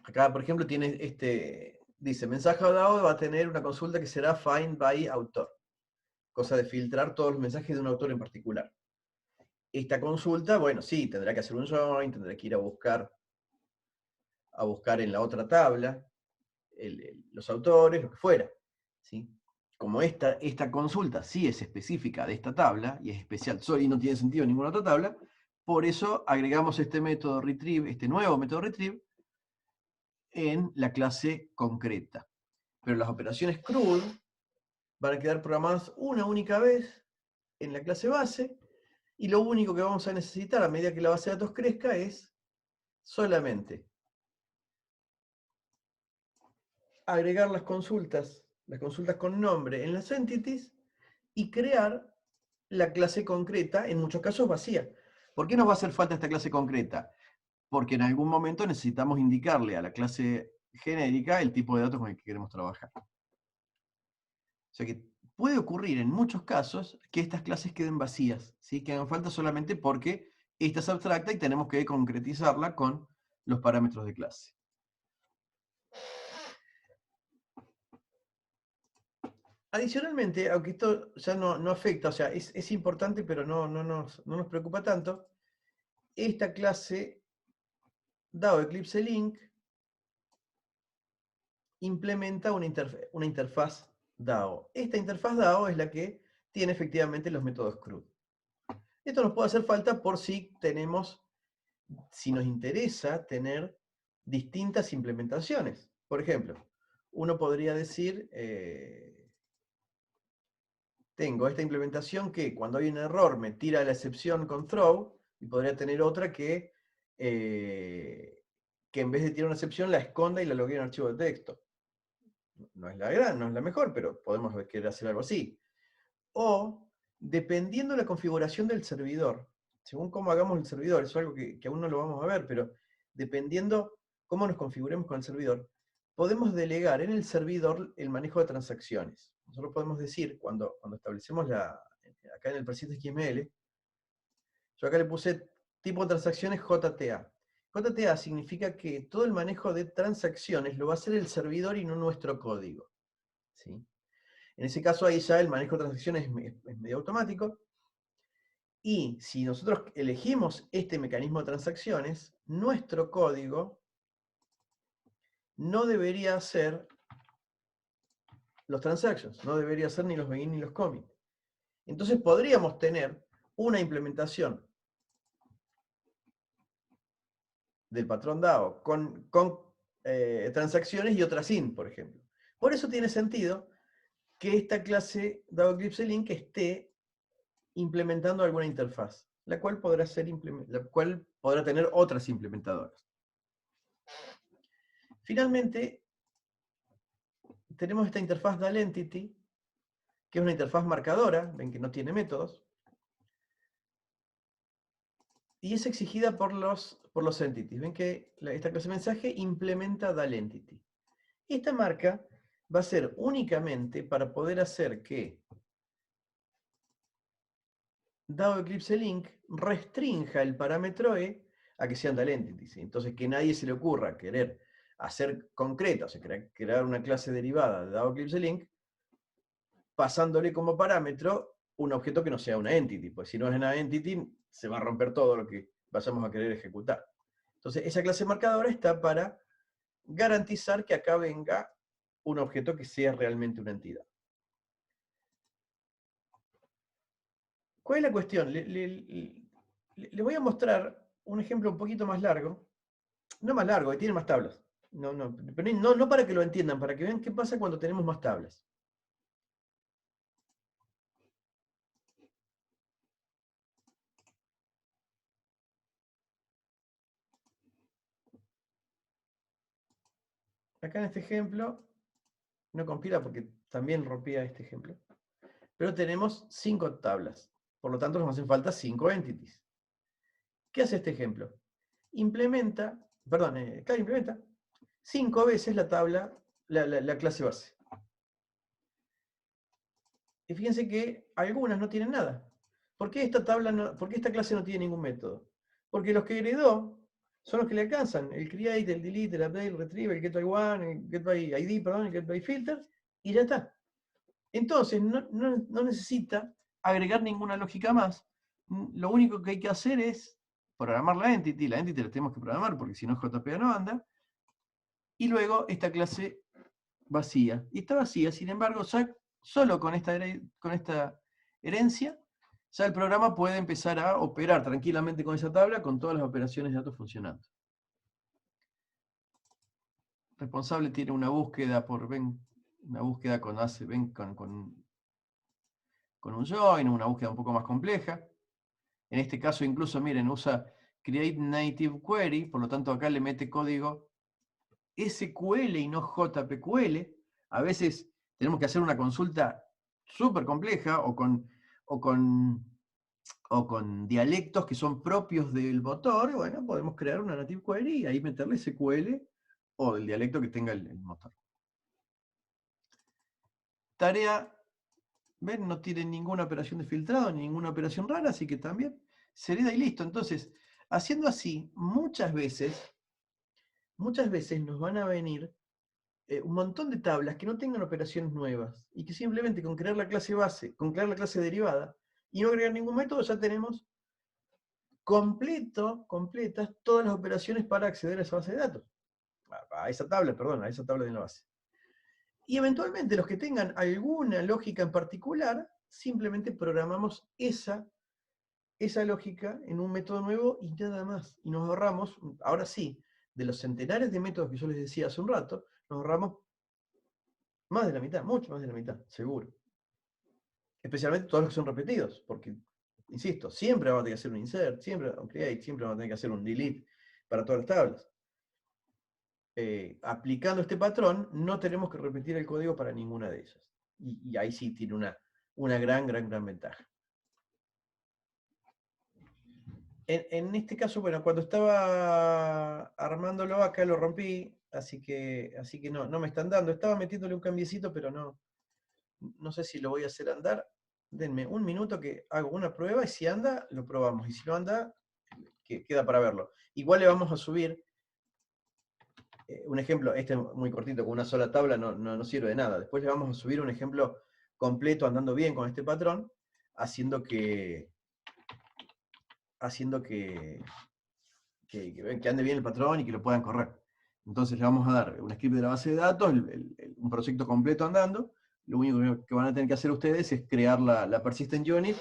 S1: acá por ejemplo tiene dice, mensaje DAO va a tener una consulta que será find by autor. Cosa de filtrar todos los mensajes de un autor en particular. Esta consulta, bueno, sí, tendrá que hacer un join, tendrá que ir a buscar en la otra tabla los autores, lo que fuera. ¿Sí? Como esta consulta sí es específica de esta tabla, y es especial y no tiene sentido en ninguna otra tabla, por eso agregamos este método retrieve, este nuevo método retrieve, en la clase concreta. Pero las operaciones CRUD van a quedar programadas una única vez en la clase base, y lo único que vamos a necesitar a medida que la base de datos crezca es solamente agregar las consultas con nombre en las entities y crear la clase concreta, en muchos casos vacía. ¿Por qué nos va a hacer falta esta clase concreta? Porque en algún momento necesitamos indicarle a la clase genérica el tipo de datos con el que queremos trabajar. O sea que puede ocurrir en muchos casos que estas clases queden vacías, ¿sí? Que hagan falta solamente porque esta es abstracta y tenemos que concretizarla con los parámetros de clase. Adicionalmente, aunque esto ya no afecta, o sea, es importante, pero no nos preocupa tanto, esta clase DAO Eclipse Link implementa una interfaz DAO. Esta interfaz DAO es la que tiene efectivamente los métodos CRUD. Esto nos puede hacer falta por si nos interesa tener distintas implementaciones. Por ejemplo, uno podría decir, tengo esta implementación que cuando hay un error me tira la excepción con throw, y podría tener otra que en vez de tirar una excepción la esconda y la loguee en un archivo de texto. No es la mejor, pero podemos querer hacer algo así. O, dependiendo de la configuración del servidor, según cómo hagamos el servidor, eso es algo que aún no lo vamos a ver, pero dependiendo cómo nos configuremos con el servidor, podemos delegar en el servidor el manejo de transacciones. Nosotros podemos decir, cuando establecemos acá en el preset XML, yo acá le puse tipo de transacciones JTA. JTA significa que todo el manejo de transacciones lo va a hacer el servidor y no nuestro código. ¿Sí? En ese caso ahí ya el manejo de transacciones es medio automático. Y si nosotros elegimos este mecanismo de transacciones, nuestro código no debería hacer los transactions, no debería hacer ni los begin ni los commit. Entonces podríamos tener una implementación del patrón DAO con transacciones y otra sin, por ejemplo. Por eso tiene sentido que esta clase DAO Eclipse Link esté implementando alguna interfaz, la cual podrá tener otras implementadoras. Finalmente, tenemos esta interfaz DalEntity, que es una interfaz marcadora, ven que no tiene métodos, y es exigida por los entities. Ven que esta clase de mensaje implementa DalEntity. Esta marca va a ser únicamente para poder hacer que DAO Eclipse Link restrinja el parámetro E a que sean DalEntities. Entonces, que nadie se le ocurra querer hacer concreta, o sea, crear una clase derivada de DAO Eclipse Link, pasándole como parámetro un objeto que no sea una entity, pues si no es una entity, se va a romper todo lo que vayamos a querer ejecutar. Entonces, esa clase marcadora está para garantizar que acá venga un objeto que sea realmente una entidad. ¿Cuál es la cuestión? Le voy a mostrar un ejemplo un poquito más largo, no más largo, que tiene más tablas. No para que lo entiendan, para que vean qué pasa cuando tenemos más tablas. Acá en este ejemplo, no compila porque también rompía este ejemplo, pero tenemos 5 tablas. Por lo tanto, nos hacen falta 5 entities. ¿Qué hace este ejemplo? Implementa 5 veces la tabla, la clase base. Y fíjense que algunas no tienen nada. ¿Por qué esta clase no tiene ningún método? Porque los que heredó son los que le alcanzan. El create, el delete, el update, el retrieve, el get by one, el get by ID, el get by filter, y ya está. Entonces, no necesita agregar ninguna lógica más. Lo único que hay que hacer es programar la entity la tenemos que programar porque si no JPA no anda, y luego esta clase vacía. Y está vacía, sin embargo, solo con esta herencia, ya el programa puede empezar a operar tranquilamente con esa tabla, con todas las operaciones de datos funcionando. Responsable tiene una búsqueda una búsqueda con un join, una búsqueda un poco más compleja. En este caso incluso, miren, usa create native query, por lo tanto acá le mete código SQL y no JPQL. A veces tenemos que hacer una consulta súper compleja o con dialectos que son propios del motor. Y bueno, podemos crear una native query y ahí meterle SQL o el dialecto que tenga el motor. Tarea, ven, no tiene ninguna operación de filtrado, ni ninguna operación rara, así que también se hereda y listo. Entonces, haciendo así, muchas veces nos van a venir un montón de tablas que no tengan operaciones nuevas y que simplemente con crear la clase base, con crear la clase derivada y no agregar ningún método ya tenemos completas todas las operaciones para acceder a esa base de datos. A esa tabla, perdón, a esa tabla de la base. Y eventualmente los que tengan alguna lógica en particular, simplemente programamos esa lógica en un método nuevo y nada más. Y nos ahorramos, ahora sí, de los centenares de métodos que yo les decía hace un rato, nos ahorramos más de la mitad, mucho más de la mitad, seguro. Especialmente todos los que son repetidos, porque, insisto, siempre vamos a tener que hacer un insert, siempre un create, siempre vamos a tener que hacer un delete para todas las tablas. Aplicando este patrón, no tenemos que repetir el código para ninguna de ellas. Y ahí sí tiene una gran ventaja. En este caso, bueno, cuando estaba armándolo acá lo rompí, así que no me están dando. Estaba metiéndole un cambiecito, pero no sé si lo voy a hacer andar. Denme un minuto que hago una prueba y si anda, lo probamos. Y si no anda, queda para verlo. Igual le vamos a subir un ejemplo, este es muy cortito, con una sola tabla no sirve de nada. Después le vamos a subir un ejemplo completo andando bien con este patrón, haciendo que ande bien el patrón y que lo puedan correr. Entonces le vamos a dar un script de la base de datos, un proyecto completo andando. Lo único que van a tener que hacer ustedes es crear la persistent unit.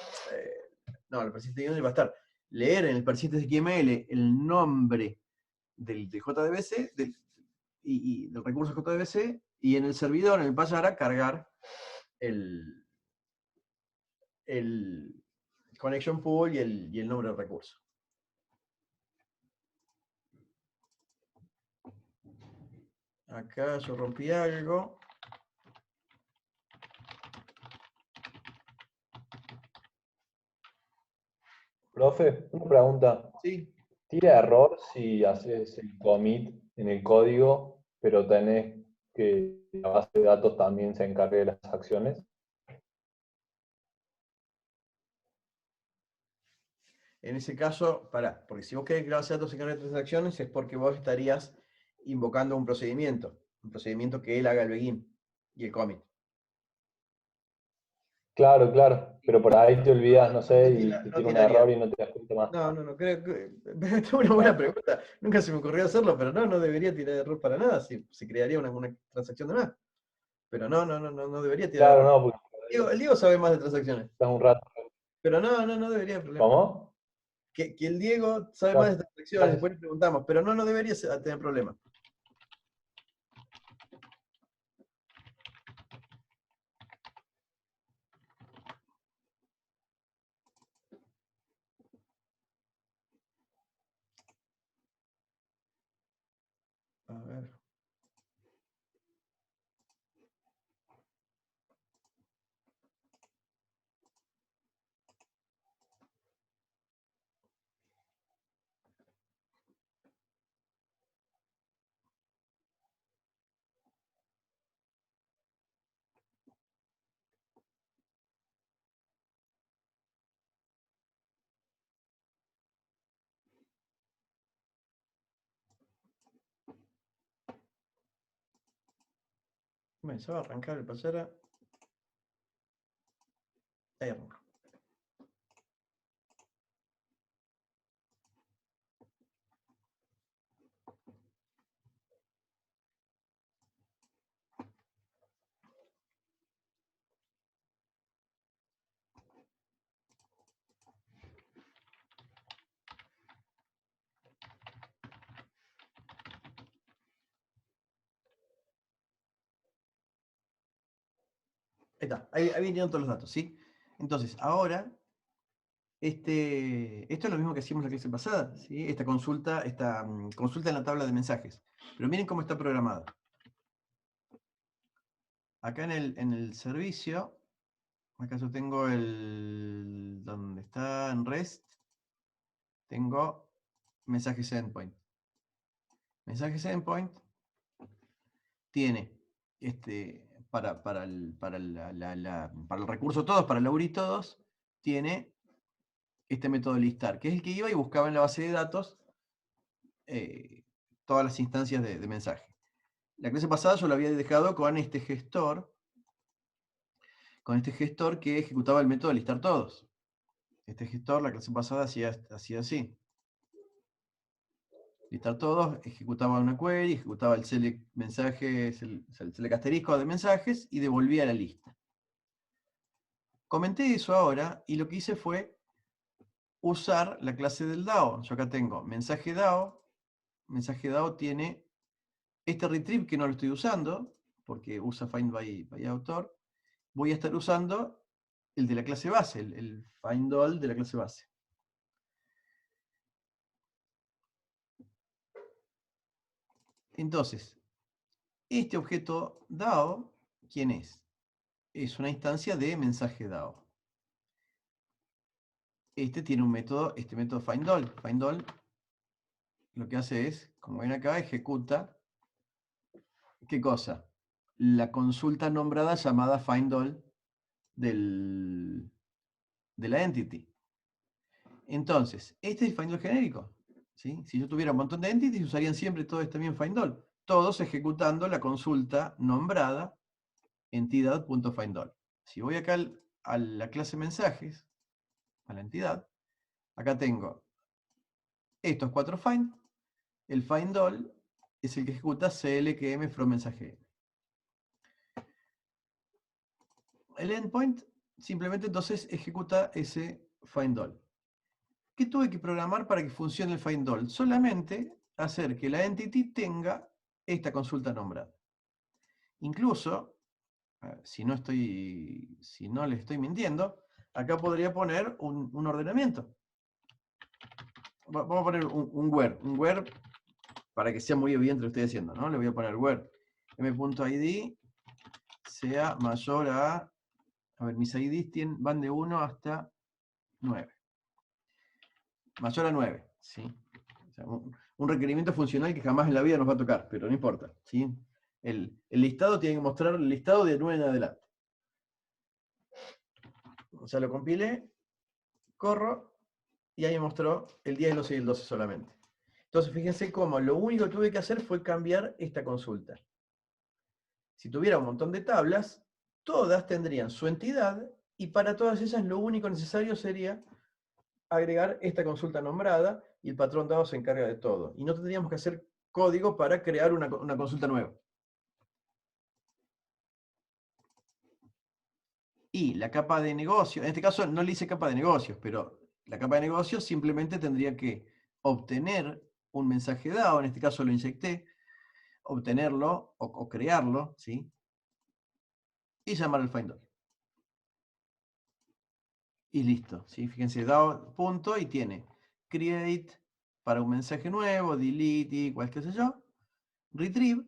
S1: La persistent unit va a estar, leer en el persistent XML el nombre del JDBC, y del recurso JDBC, y en el servidor, en el Payara, cargar el connection pool y el nombre del recurso. Acá yo rompí algo.
S5: Profe, una pregunta.
S1: Sí.
S5: ¿Tira error si haces el commit en el código, pero tenés que la base de datos también se encargue de las acciones?
S1: En ese caso, porque si vos querés que la base de datos se encargue de transacciones, es porque vos estarías invocando un procedimiento que él haga el begin y el commit.
S5: Claro, pero por ahí te olvidas, no sé, y te
S1: No
S5: tira un
S1: tiraría.
S5: error y no te das cuenta más.
S1: No, creo que es una buena pregunta. Nunca se me ocurrió hacerlo, pero no debería tirar error para nada. Se crearía una transacción de más. Pero no debería tirar
S5: Claro,
S1: error.
S5: no, porque
S1: El Diego sabe más de transacciones.
S5: estás un rato.
S1: Pero no debería haber problema.
S5: ¿Cómo?
S1: Que el Diego sabe más de
S5: Gracias.
S1: transacciones, después le preguntamos, pero no debería tener problema. A ver. Comenzaba a arrancar el Payara. Ahí arrancó. Ahí está, ahí vinieron todos los datos, ¿sí? Entonces, ahora, esto es lo mismo que hacíamos la clase pasada, ¿sí? Esta consulta en la tabla de mensajes. Pero miren cómo está programado. Acá en el servicio, acá yo tengo donde está en REST, tengo mensajes endpoint. Mensajes endpoint tiene para el recurso todos, para el URI todos, tiene este método listar, que es el que iba y buscaba en la base de datos todas las instancias de mensaje. La clase pasada yo lo había dejado con este gestor que ejecutaba el método listar todos. Este gestor, la clase pasada, hacía así. Listar todos, ejecutaba una query, ejecutaba el select mensajes, el select asterisco de mensajes y devolvía la lista. Comenté eso ahora y lo que hice fue usar la clase del DAO. Yo acá tengo mensaje DAO. Mensaje DAO tiene este retrieve que no lo estoy usando porque usa find by autor. Voy a estar usando el de la clase base, el find all de la clase base. Entonces, este objeto DAO, ¿quién es? Es una instancia de mensaje DAO. Este tiene un método, este método findAll. FindAll lo que hace es, como ven acá, ejecuta, ¿qué cosa? La consulta nombrada llamada findAll de la entity. Entonces, este es el findAll genérico. ¿Sí? Si yo tuviera un montón de entities, usarían siempre todo este también findAll. Todos ejecutando la consulta nombrada entidad.findAll. Si voy acá a la clase mensajes, a la entidad, acá tengo estos 4 find. El findAll es el que ejecuta clkm from mensaje. El endpoint simplemente entonces ejecuta ese findAll. ¿Qué tuve que programar para que funcione el findAll? Solamente hacer que la entity tenga esta consulta nombrada. Incluso, si no les estoy mintiendo, acá podría poner un ordenamiento. Vamos a poner un where para que sea muy evidente lo que estoy haciendo, ¿no? Le voy a poner where m.id sea mayor a ver, mis IDs van de 1 hasta 9. Mayor a 9, ¿sí? O sea, un requerimiento funcional que jamás en la vida nos va a tocar, pero no importa, ¿sí? El listado tiene que mostrar el listado de 9 en adelante. O sea, lo compilé, corro, y ahí me mostró el 10, el 11 y el 12 solamente. Entonces, fíjense cómo lo único que tuve que hacer fue cambiar esta consulta. Si tuviera un montón de tablas, todas tendrían su entidad, y para todas ellas lo único necesario sería agregar esta consulta nombrada, y el patrón dado se encarga de todo. Y no tendríamos que hacer código para crear una consulta nueva. Y la capa de negocio, en este caso no le hice capa de negocios, pero la capa de negocios simplemente tendría que obtener un mensaje dado, en este caso lo inyecté, obtenerlo o crearlo, ¿sí? Y llamar al findAll. Y listo, ¿sí? Fíjense, dado punto y tiene create para un mensaje nuevo, delete y cualquier sé yo, retrieve,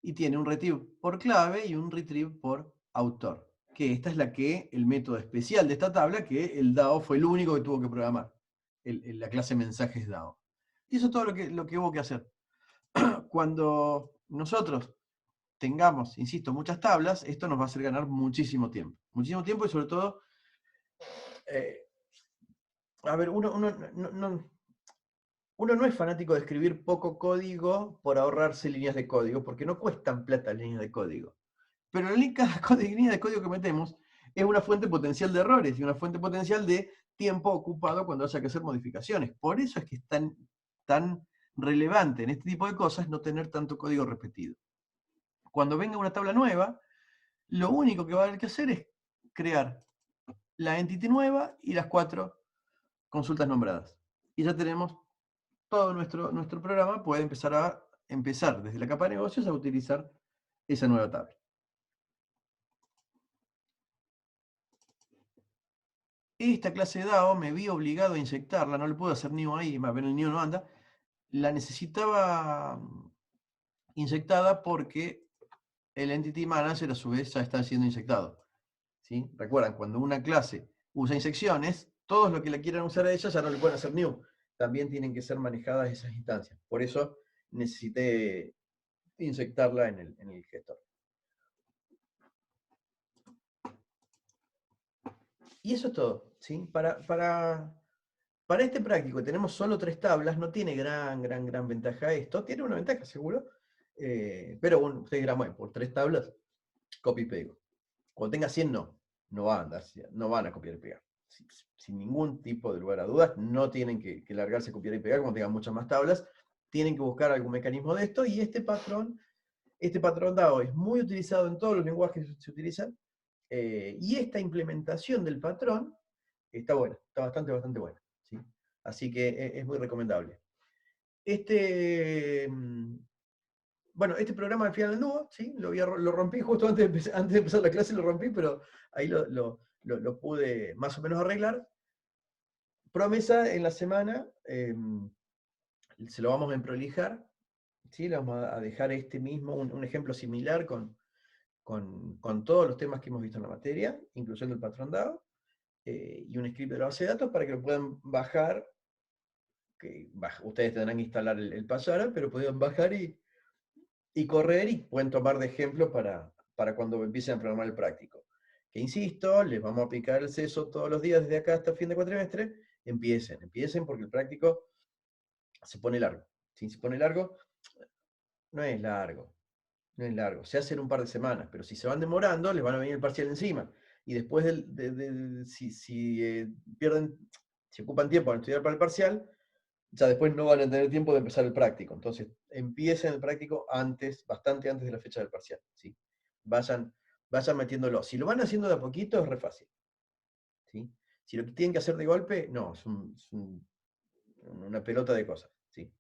S1: y tiene un retrieve por clave y un retrieve por autor. Que esta es el método especial de esta tabla que el DAO fue el único que tuvo que programar. La clase mensajes DAO. Y eso es todo lo que hubo que hacer. Cuando nosotros tengamos, insisto, muchas tablas, esto nos va a hacer ganar muchísimo tiempo. Muchísimo tiempo y sobre todo, a ver, uno no es fanático de escribir poco código por ahorrarse líneas de código, porque no cuestan plata líneas de código. Pero cada línea de código que metemos es una fuente potencial de errores y una fuente potencial de tiempo ocupado cuando haya que hacer modificaciones. Por eso es que es tan relevante en este tipo de cosas no tener tanto código repetido. Cuando venga una tabla nueva, lo único que va a haber que hacer es crear la entity nueva y las 4 consultas nombradas. Y ya tenemos todo nuestro programa, puede empezar desde la capa de negocios a utilizar esa nueva tabla. Esta clase de DAO me vi obligado a inyectarla, no le puedo hacer new ahí, más bien el new no anda. La necesitaba inyectada porque el Entity Manager a su vez ya está siendo inyectado. ¿Sí? Recuerdan, cuando una clase usa inyecciones, todos los que la quieran usar a ella ya no le pueden hacer new. También tienen que ser manejadas esas instancias. Por eso necesité inyectarla en el gestor. Y eso es todo, ¿sí? Para este práctico tenemos solo 3 tablas, no tiene gran ventaja esto. Tiene una ventaja, seguro. Pero bueno, ustedes dirán, bueno, por 3 tablas, copy y pego. Cuando tenga 100 no van a copiar y pegar. sin ningún tipo de lugar a dudas, no tienen que largarse, copiar y pegar, como tengan muchas más tablas, tienen que buscar algún mecanismo de esto, y este patrón DAO es muy utilizado en todos los lenguajes que se utilizan, y esta implementación del patrón está buena, está bastante buena, ¿sí? Así que es muy recomendable. Bueno, este programa de Final del Nudo, ¿sí? Lo rompí justo antes de empezar la clase, lo rompí, pero ahí lo pude más o menos arreglar. Promesa en la semana, se lo vamos a emprolijar, ¿sí? Le vamos a dejar un ejemplo similar con todos los temas que hemos visto en la materia, incluyendo el patrón DAO, y un script de la base de datos para que lo puedan bajar. Ustedes tendrán que instalar el Payara, pero pueden bajar y correr, y pueden tomar de ejemplo para cuando empiecen a programar el práctico. Que insisto, les vamos a aplicar el CESO todos los días desde acá hasta el fin de cuatrimestre. Empiecen porque el práctico se pone largo. Si se pone largo, no es largo. Se hace en un par de semanas, pero si se van demorando, les van a venir el parcial encima. Y después, si ocupan tiempo en estudiar para el parcial, ya después no van a tener tiempo de empezar el práctico. Entonces, empiecen el práctico bastante antes de la fecha del parcial, ¿sí? Vayan metiéndolo. Si lo van haciendo de a poquito, es re fácil, ¿sí? Si lo que tienen que hacer de golpe, no, es una pelota de cosas, ¿sí?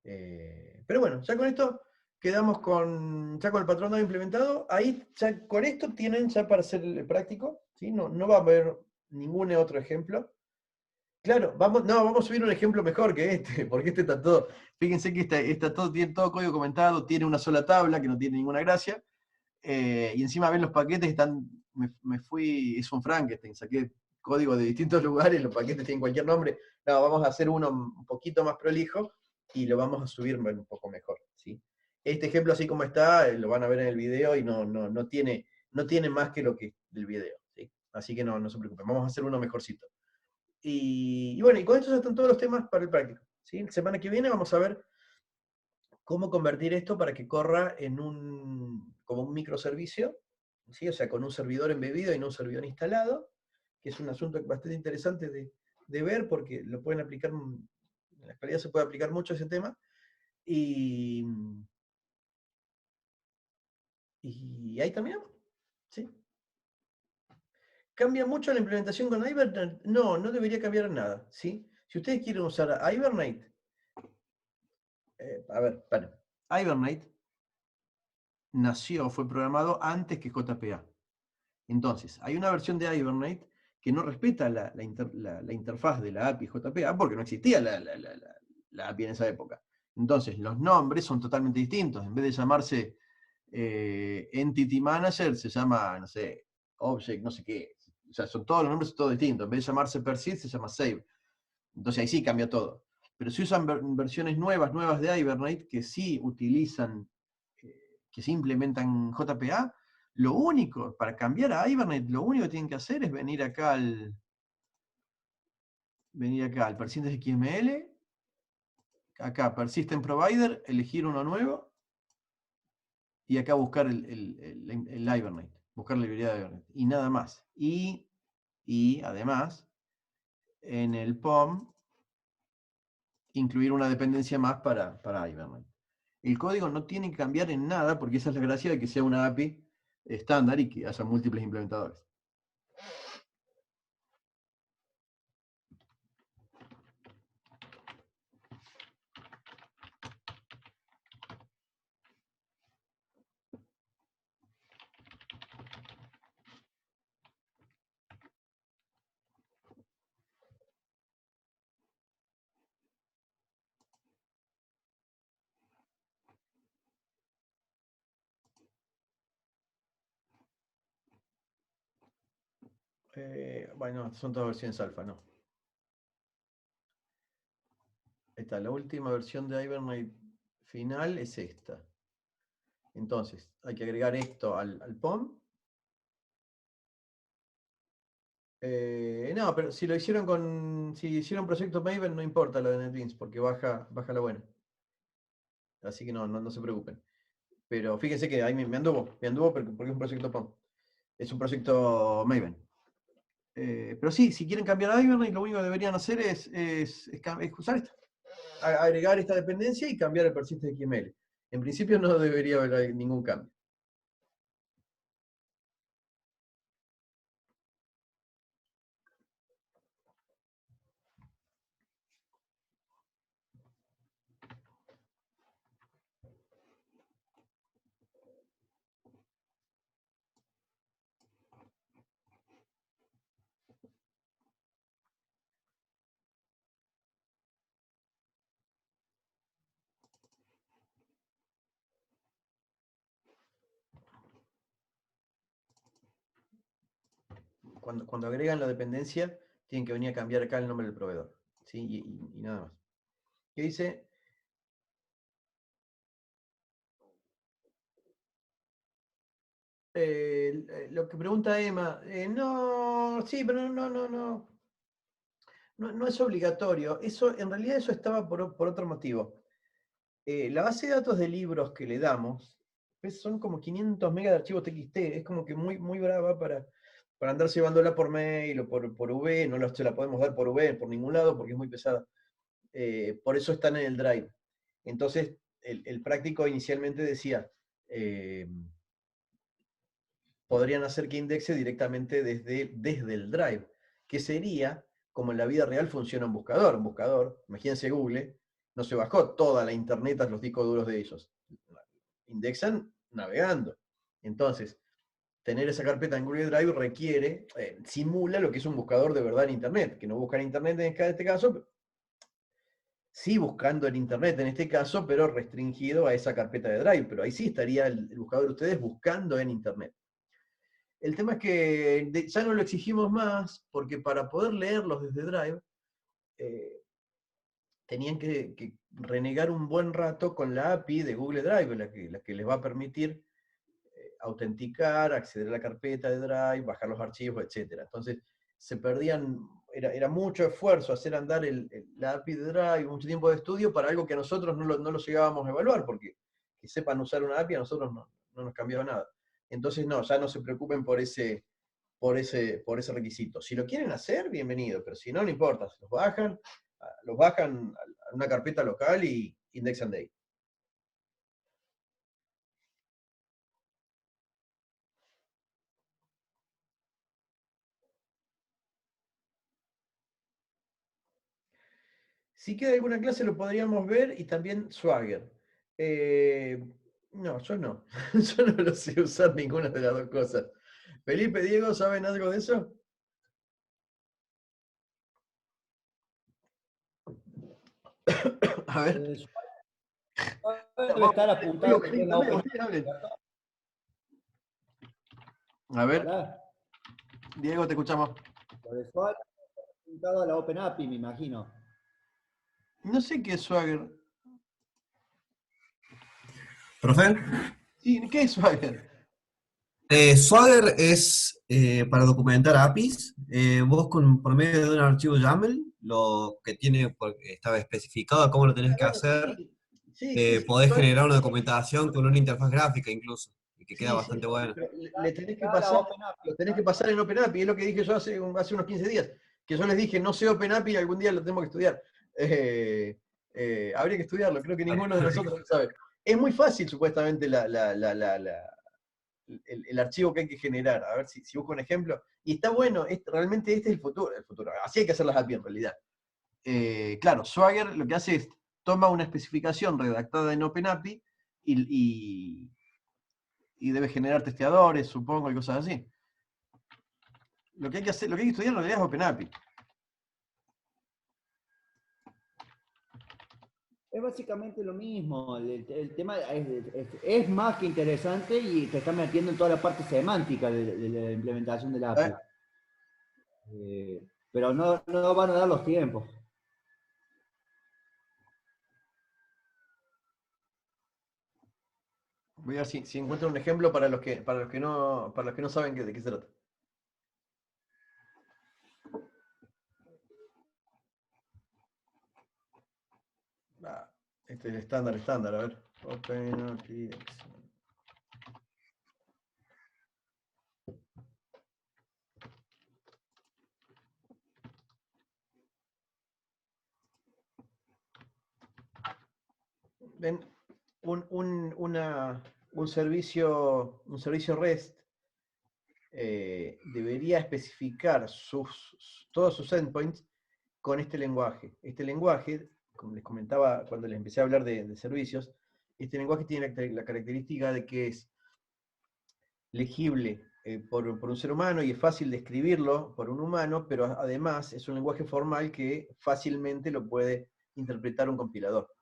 S1: Pero bueno, ya con esto quedamos con el patrón DAO implementado. Ahí, ya con esto tienen ya para hacer el práctico, ¿sí? No va a haber ningún otro ejemplo. Claro, vamos a subir un ejemplo mejor que este, porque este está todo, fíjense que tiene todo código comentado, tiene una sola tabla que no tiene ninguna gracia, y encima ven los paquetes, es un Frankenstein, saqué código de distintos lugares, los paquetes tienen cualquier nombre. No, vamos a hacer uno un poquito más prolijo, y lo vamos a subir un poco mejor, ¿sí? Este ejemplo, así como está, lo van a ver en el video, y no tiene más que lo que del video, ¿sí? Así que no se preocupen, vamos a hacer uno mejorcito. Y bueno, y con esto ya están todos los temas para el práctico, ¿sí? La semana que viene vamos a ver cómo convertir esto para que corra como un microservicio, ¿sí? O sea, con un servidor embebido y no un servidor instalado, que es un asunto bastante interesante de ver, porque lo pueden aplicar, en la actualidad se puede aplicar mucho ese tema, y ahí también, ¿sí? ¿Cambia mucho la implementación con Hibernate? No debería cambiar nada, ¿sí? Si ustedes quieren usar Hibernate, Hibernate fue programado antes que JPA. Entonces, hay una versión de Hibernate que no respeta la interfaz de la API JPA, porque no existía la API en esa época. Entonces, los nombres son totalmente distintos. En vez de llamarse Entity Manager, se llama, no sé, Object, no sé qué. O sea, todos los nombres son todos distintos. En vez de llamarse Persist, se llama Save. Entonces ahí sí cambia todo. Pero si usan versiones nuevas de Hibernate, que sí utilizan, que sí implementan JPA, lo único, para cambiar a Hibernate, lo único que tienen que hacer es venir acá al Persistent XML, acá Persistent Provider, elegir uno nuevo, y acá buscar el Hibernate, buscar la librería de Hibernate, y nada más. Y además, en el POM, incluir una dependencia más para Hibernate. El código no tiene que cambiar en nada, porque esa es la gracia de que sea una API estándar y que haya múltiples implementadores. Bueno, son todas versiones alfa, no. Esta, la última versión de Hibernate final es esta. Entonces, hay que agregar esto al POM. No, pero si hicieron proyecto Maven, no importa lo de NetBeans, porque baja la buena. Así que no se preocupen. Pero fíjense que ahí me anduvo porque es un proyecto POM. Es un proyecto Maven. Pero sí, si quieren cambiar a Hibernate, lo único que deberían hacer es usar esta. Agregar esta dependencia y cambiar el persiste de XML. En principio no debería haber ningún cambio. Cuando agregan la dependencia, tienen que venir a cambiar acá el nombre del proveedor. ¿Sí? Y nada más. ¿Qué dice? Lo que pregunta Emma, no, sí, pero no es obligatorio. Eso, en realidad eso estaba por otro motivo. La base de datos de libros que le damos son como 500 megas de archivos TXT, es como que muy brava para andar llevándola por mail o por V, no se la podemos dar por V por ningún lado porque es muy pesada. Por eso están en el Drive. Entonces, el práctico inicialmente decía, podrían hacer que indexe directamente desde el Drive, que sería como en la vida real funciona un buscador. Un buscador, imagínense Google, no se bajó toda la internet a los discos duros de ellos. Indexan navegando. Entonces, tener esa carpeta en Google Drive requiere, simula lo que es un buscador de verdad en internet, que no busca en internet en este caso, sí buscando en internet en este caso, pero restringido a esa carpeta de Drive, pero ahí sí estaría el buscador de ustedes buscando en internet. El tema es que ya no lo exigimos más, porque para poder leerlos desde Drive, tenían que renegar un buen rato con la API de Google Drive, la que les va a permitir autenticar, acceder a la carpeta de Drive, bajar los archivos, etc. Entonces, se perdían, era mucho esfuerzo hacer andar la API de Drive, mucho tiempo de estudio para algo que a nosotros no lo llegábamos a evaluar, porque que sepan usar una API a nosotros no nos cambiaba nada. Entonces, no, ya no se preocupen por ese requisito. Si lo quieren hacer, bienvenido, pero si no, no importa, los bajan a una carpeta local y indexan de ahí. Si queda alguna clase lo podríamos ver y también Swagger. No, yo no. Yo no lo sé usar ninguna de las dos cosas. Felipe, Diego, ¿saben algo de eso? A ver.
S3: Debe estar apuntado.
S1: Ustedes hablen. A ver,
S3: Hola.
S1: Diego, te escuchamos.
S3: Lo de Swagger está apuntado a la OpenAPI, me imagino.
S1: No sé qué es Swagger.
S6: ¿Profe?
S1: Sí, ¿qué es Swagger?
S6: Swagger es para documentar APIs. Vos por medio de un archivo YAML, lo que tiene, porque estaba especificado cómo lo tenés que hacer,
S1: Sí.
S6: podés generar una documentación con una interfaz gráfica incluso, y que queda
S1: Sí,
S6: bastante buena.
S1: pero le tenés que pasar, lo tenés que pasar en OpenAPI, es lo que dije yo hace unos 15 días, que yo les dije, no sé OpenAPI y algún día lo tenemos que estudiar. Habría que estudiarlo, creo que ninguno de nosotros lo sabe. Es muy fácil, supuestamente, el archivo que hay que generar. A ver si busco un ejemplo. Y está bueno, realmente este es el futuro. Así hay que hacer las API en realidad. Claro, Swagger lo que hace es, toma una especificación redactada en OpenAPI y debe generar testeadores, supongo, y cosas así. Lo que hay que hacer, lo que hay que estudiar en realidad es OpenAPI.
S3: Es básicamente lo mismo. El tema es más que interesante y te está metiendo en toda la parte semántica de la implementación de la API. Pero no van a dar los tiempos.
S1: Voy a ver si encuentro un ejemplo para los que no saben de qué se trata. Este es el estándar, a ver. OpenAPI. ven, un servicio REST debería especificar todos sus endpoints con este lenguaje. Este lenguaje, como les comentaba cuando les empecé a hablar de servicios, este lenguaje tiene la característica de que es legible por un ser humano y es fácil de escribirlo por un humano, pero además es un lenguaje formal que fácilmente lo puede interpretar un compilador.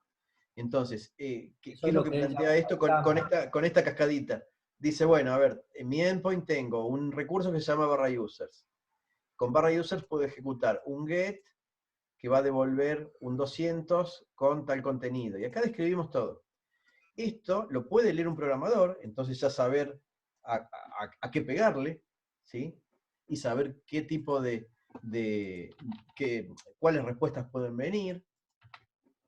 S1: Entonces, ¿qué es lo que plantea esto con esta cascadita? Dice, bueno, a ver, en mi endpoint tengo un recurso que se llama barra users. Con barra users puedo ejecutar un get que va a devolver un 200 con tal contenido. Y acá describimos todo. Esto lo puede leer un programador, entonces ya saber a qué pegarle, ¿sí? Y saber qué tipo cuáles respuestas pueden venir.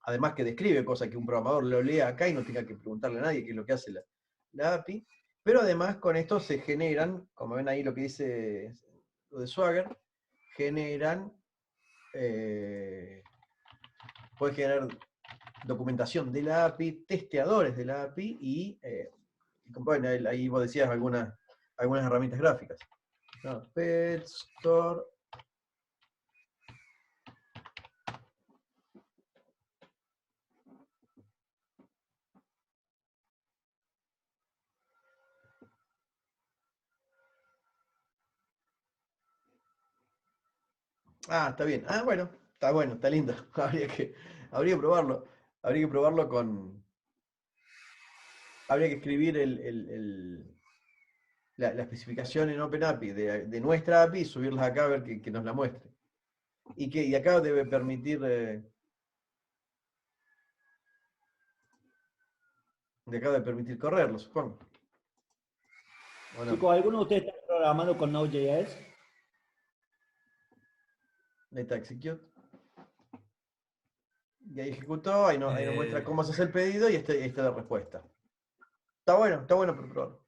S1: Además que describe cosas que un programador lo lea acá y no tenga que preguntarle a nadie qué es lo que hace la API. Pero además con esto se generan, como ven ahí lo que dice lo de Swagger, puede generar documentación de la API, testeadores de la API y bueno, ahí vos decías algunas herramientas gráficas. No, Petstore. Ah, está bien. Ah, bueno, está lindo. Habría que probarlo. Habría que probarlo con. Habría que escribir la especificación en OpenAPI de nuestra API y subirla acá a ver que nos la muestre. Y acá debe permitir. De acá debe permitir correrlo, supongo. ¿O no?
S3: Chicos, ¿alguno de ustedes está programando con Node.js?
S1: Ahí está, execute. Y ahí ejecutó, ahí nos muestra cómo se hace el pedido y esta es la respuesta. Está bueno por probarlo.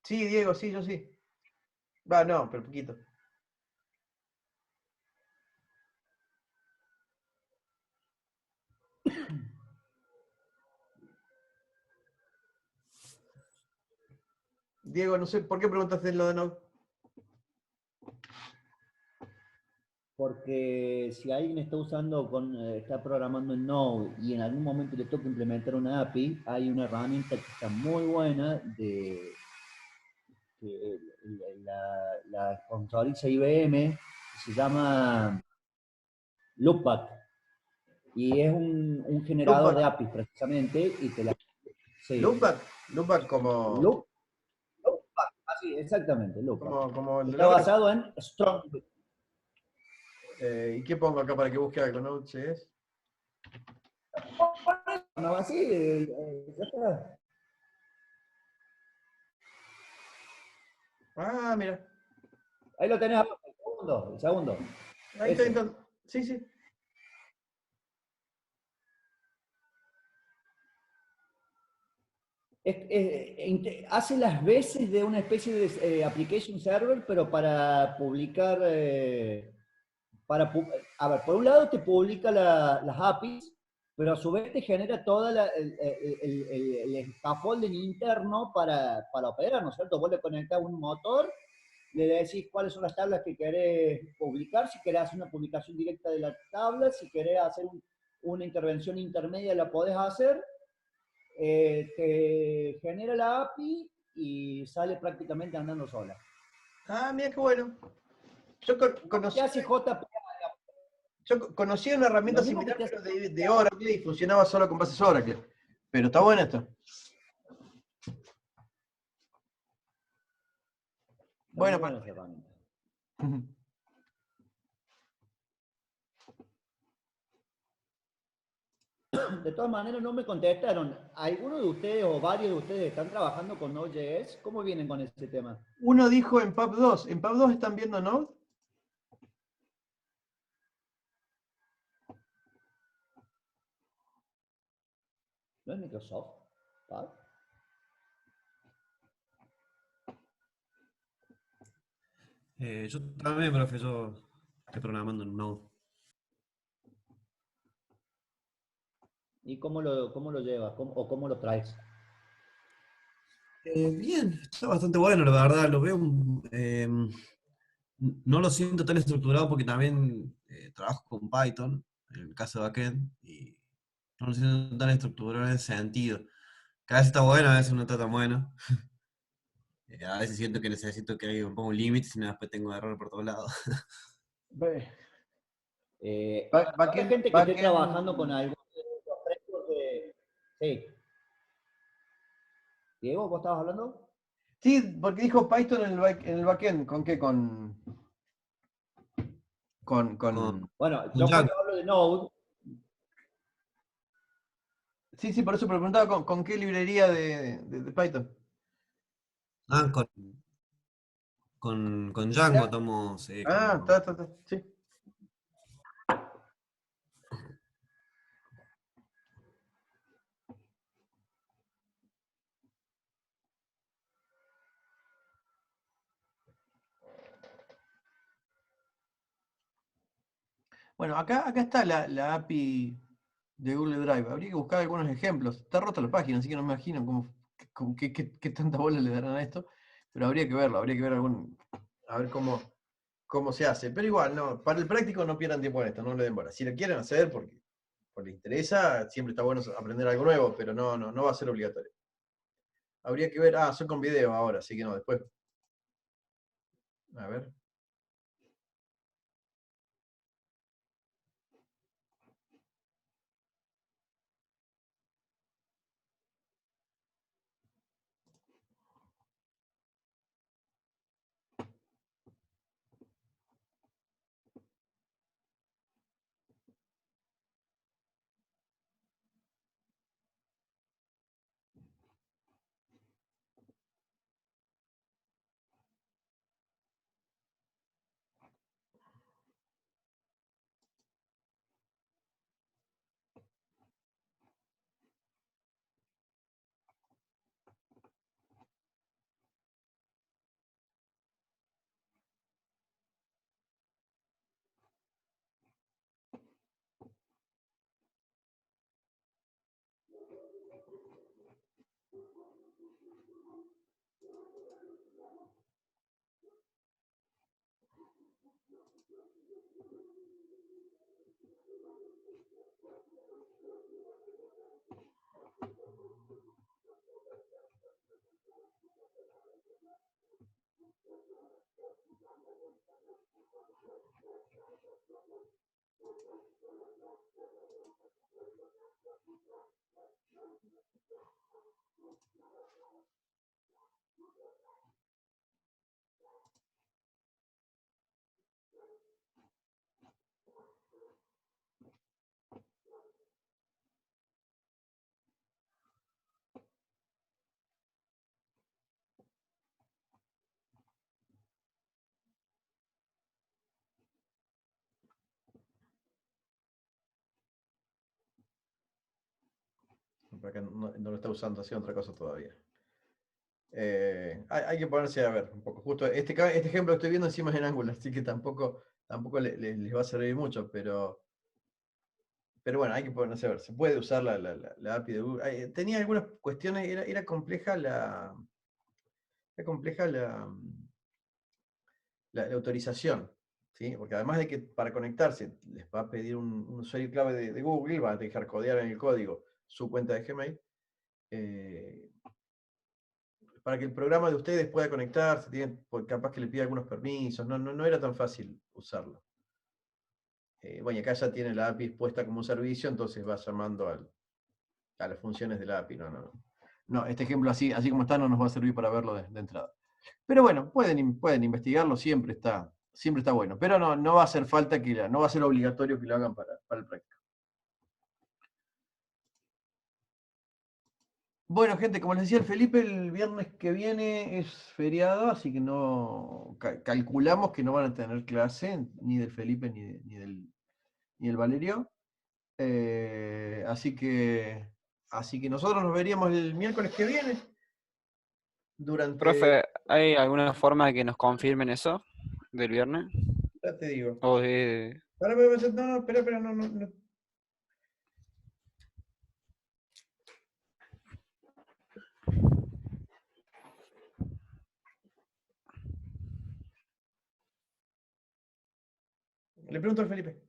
S1: Sí, Diego, sí, yo sí. Va, no, pero poquito. Diego, no sé, ¿por qué preguntaste lo de Node?
S3: Porque si alguien está está programando en Node y en algún momento le toca implementar una API, hay una herramienta que está muy buena que la sponsoriza IBM, que se llama Loopback. Y es un generador
S1: Loopback.
S3: de APIs precisamente y te la... Sí.
S1: Loopback como.
S3: Loopback, así, exactamente, Loopback.
S1: Como el de
S3: Está
S1: la
S3: basado en Strong.
S1: ¿Y qué pongo acá para que busque algo? Node.js.
S3: No, así, ya está.
S1: Ah, mira.
S3: Ahí lo tenés abajo, el segundo.
S1: Ahí está,
S3: Ese.
S1: entonces. Sí, sí.
S3: Hace las veces de una especie de application server, pero para publicar, a ver, por un lado te publica las APIs, pero a su vez te genera todo el scaffolding interno para operar, ¿no es cierto? Vos le conectás un motor, le decís cuáles son las tablas que querés publicar, si querés hacer una publicación directa de la tabla, si querés hacer una intervención intermedia la podés hacer, te genera la API y sale prácticamente andando sola.
S1: Ah, mira qué bueno. Yo conocí.
S3: ¿Qué hace JP?
S1: Yo conocía una herramienta
S3: Lo mismo que
S1: similar,
S3: te hace
S1: pero de Oracle y funcionaba solo con bases Oracle. Pero está bueno esto. Bueno,
S3: buena esa herramienta. De todas maneras, no me contestaron. ¿Alguno de ustedes o varios de ustedes están trabajando con Node.js? ¿Cómo vienen con ese tema?
S1: Uno dijo en PAP 2. ¿En PAP 2 están viendo Node?
S3: ¿No es Microsoft? ¿Ah?
S6: Yo también, profe, yo estoy programando en Node.
S3: ¿Y cómo lo llevas? ¿O cómo lo traes?
S6: Bien, está bastante bueno, la verdad. Lo veo. No lo siento tan estructurado porque también trabajo con Python, en el caso de backend, y no lo siento tan estructurado en ese sentido. Cada vez está bueno, a veces no está tan bueno. A veces siento que necesito que me ponga un límite, si no después tengo error por todos lados.
S1: Ve,
S3: ¿Habrá gente que esté trabajando con
S1: backend.
S3: algunos de estos frameworks de... Sí. Diego, ¿vos estabas hablando?
S1: Sí, porque dijo Python en el backend. ¿Con qué?
S6: Con,
S3: Bueno,
S6: con
S3: yo
S6: Django.
S3: cuando hablo de Node,
S1: Sí, sí, por eso preguntaba con qué librería de Python.
S6: Ah, con Django estamos
S1: Ah, está, sí. Bueno, acá está la API de Google Drive. Habría que buscar algunos ejemplos. Está rota la página, así que no me imagino qué tanta bola le darán a esto. Pero habría que verlo, habría que ver a ver cómo se hace. Pero igual, no, para el práctico no pierdan tiempo en esto, no le den bola. Si lo quieren hacer porque les interesa, siempre está bueno aprender algo nuevo, pero no va a ser obligatorio. Habría que ver, son con video ahora, así que no, después. A ver. Por acá no lo está usando, haciendo otra cosa todavía. Hay que ponerse a ver un poco. Justo este ejemplo que estoy viendo encima es en Angular, así que tampoco les va a servir mucho, pero bueno, hay que ponerse a ver. Se puede usar la API de Google. Tenía algunas cuestiones, era compleja la autorización, ¿sí? Porque además de que para conectarse les va a pedir un usuario clave de Google, van a dejar codear en el código su cuenta de Gmail. Para que el programa de ustedes pueda conectarse, capaz que le pida algunos permisos, no era tan fácil usarlo. Bueno, y acá ya tiene la API expuesta como un servicio, entonces va llamando a las funciones de la API. No, este ejemplo así como está no nos va a servir para verlo de entrada. Pero bueno, pueden investigarlo, siempre está bueno. Pero no va a hacer falta no va a ser obligatorio que lo hagan para el práctico. Bueno, gente, como les decía el Felipe, el viernes que viene es feriado, así que calculamos que no van a tener clase, ni del Felipe ni del Valerio. Así que nosotros nos veríamos el miércoles que viene.
S4: Profe, ¿hay alguna forma de que nos confirmen eso del viernes?
S1: Ya te digo.
S4: O de...
S1: No, espera, no. Le pregunto al Felipe.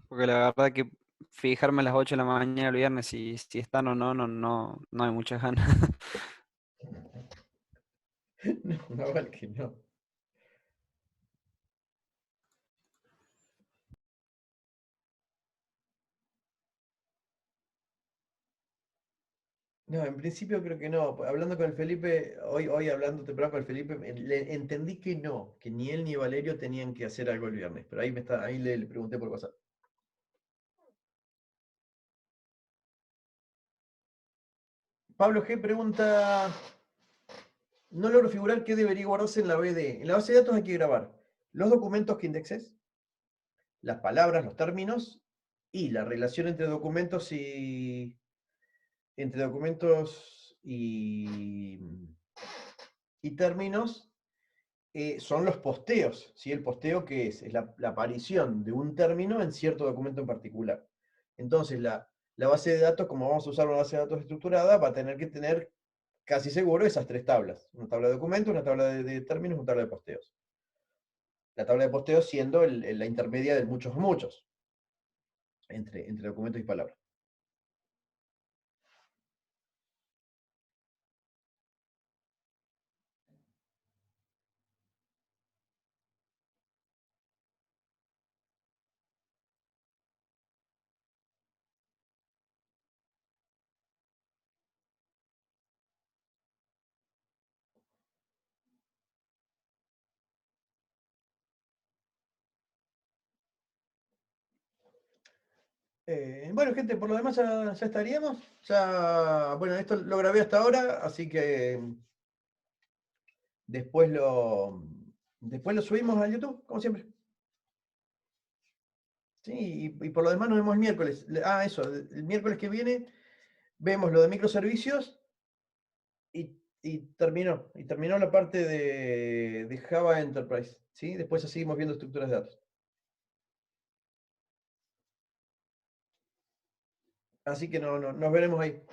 S4: Porque la verdad que fijarme a las 8 de la mañana el viernes si están o no hay muchas ganas.
S1: No, no vale que no. No, en principio creo que no. Hablando con el Felipe, hoy hablando temprano con el Felipe, le entendí que no, que ni él ni Valerio tenían que hacer algo el viernes. Pero ahí le pregunté por WhatsApp. Pablo G pregunta, no logro figurar qué debería guardarse en la BD. En la base de datos hay que grabar los documentos que indexes, las palabras, los términos y la relación entre documentos y términos son los posteos. ¿Sí? El posteo, ¿qué es? Es la aparición de un término en cierto documento en particular. Entonces, la base de datos, como vamos a usar una base de datos estructurada, va a tener que tener casi seguro esas tres tablas. Una tabla de documentos, una tabla de términos, una tabla de posteos. La tabla de posteos siendo la intermedia de muchos o muchos, entre documentos y palabras. Bueno, gente, por lo demás ya estaríamos. Bueno, esto lo grabé hasta ahora, así que después lo subimos a YouTube, como siempre. Sí, y por lo demás nos vemos el miércoles. Eso, el miércoles que viene vemos lo de microservicios y terminó la parte de Java Enterprise. ¿Sí? Después seguimos viendo estructuras de datos. Así que nos veremos ahí.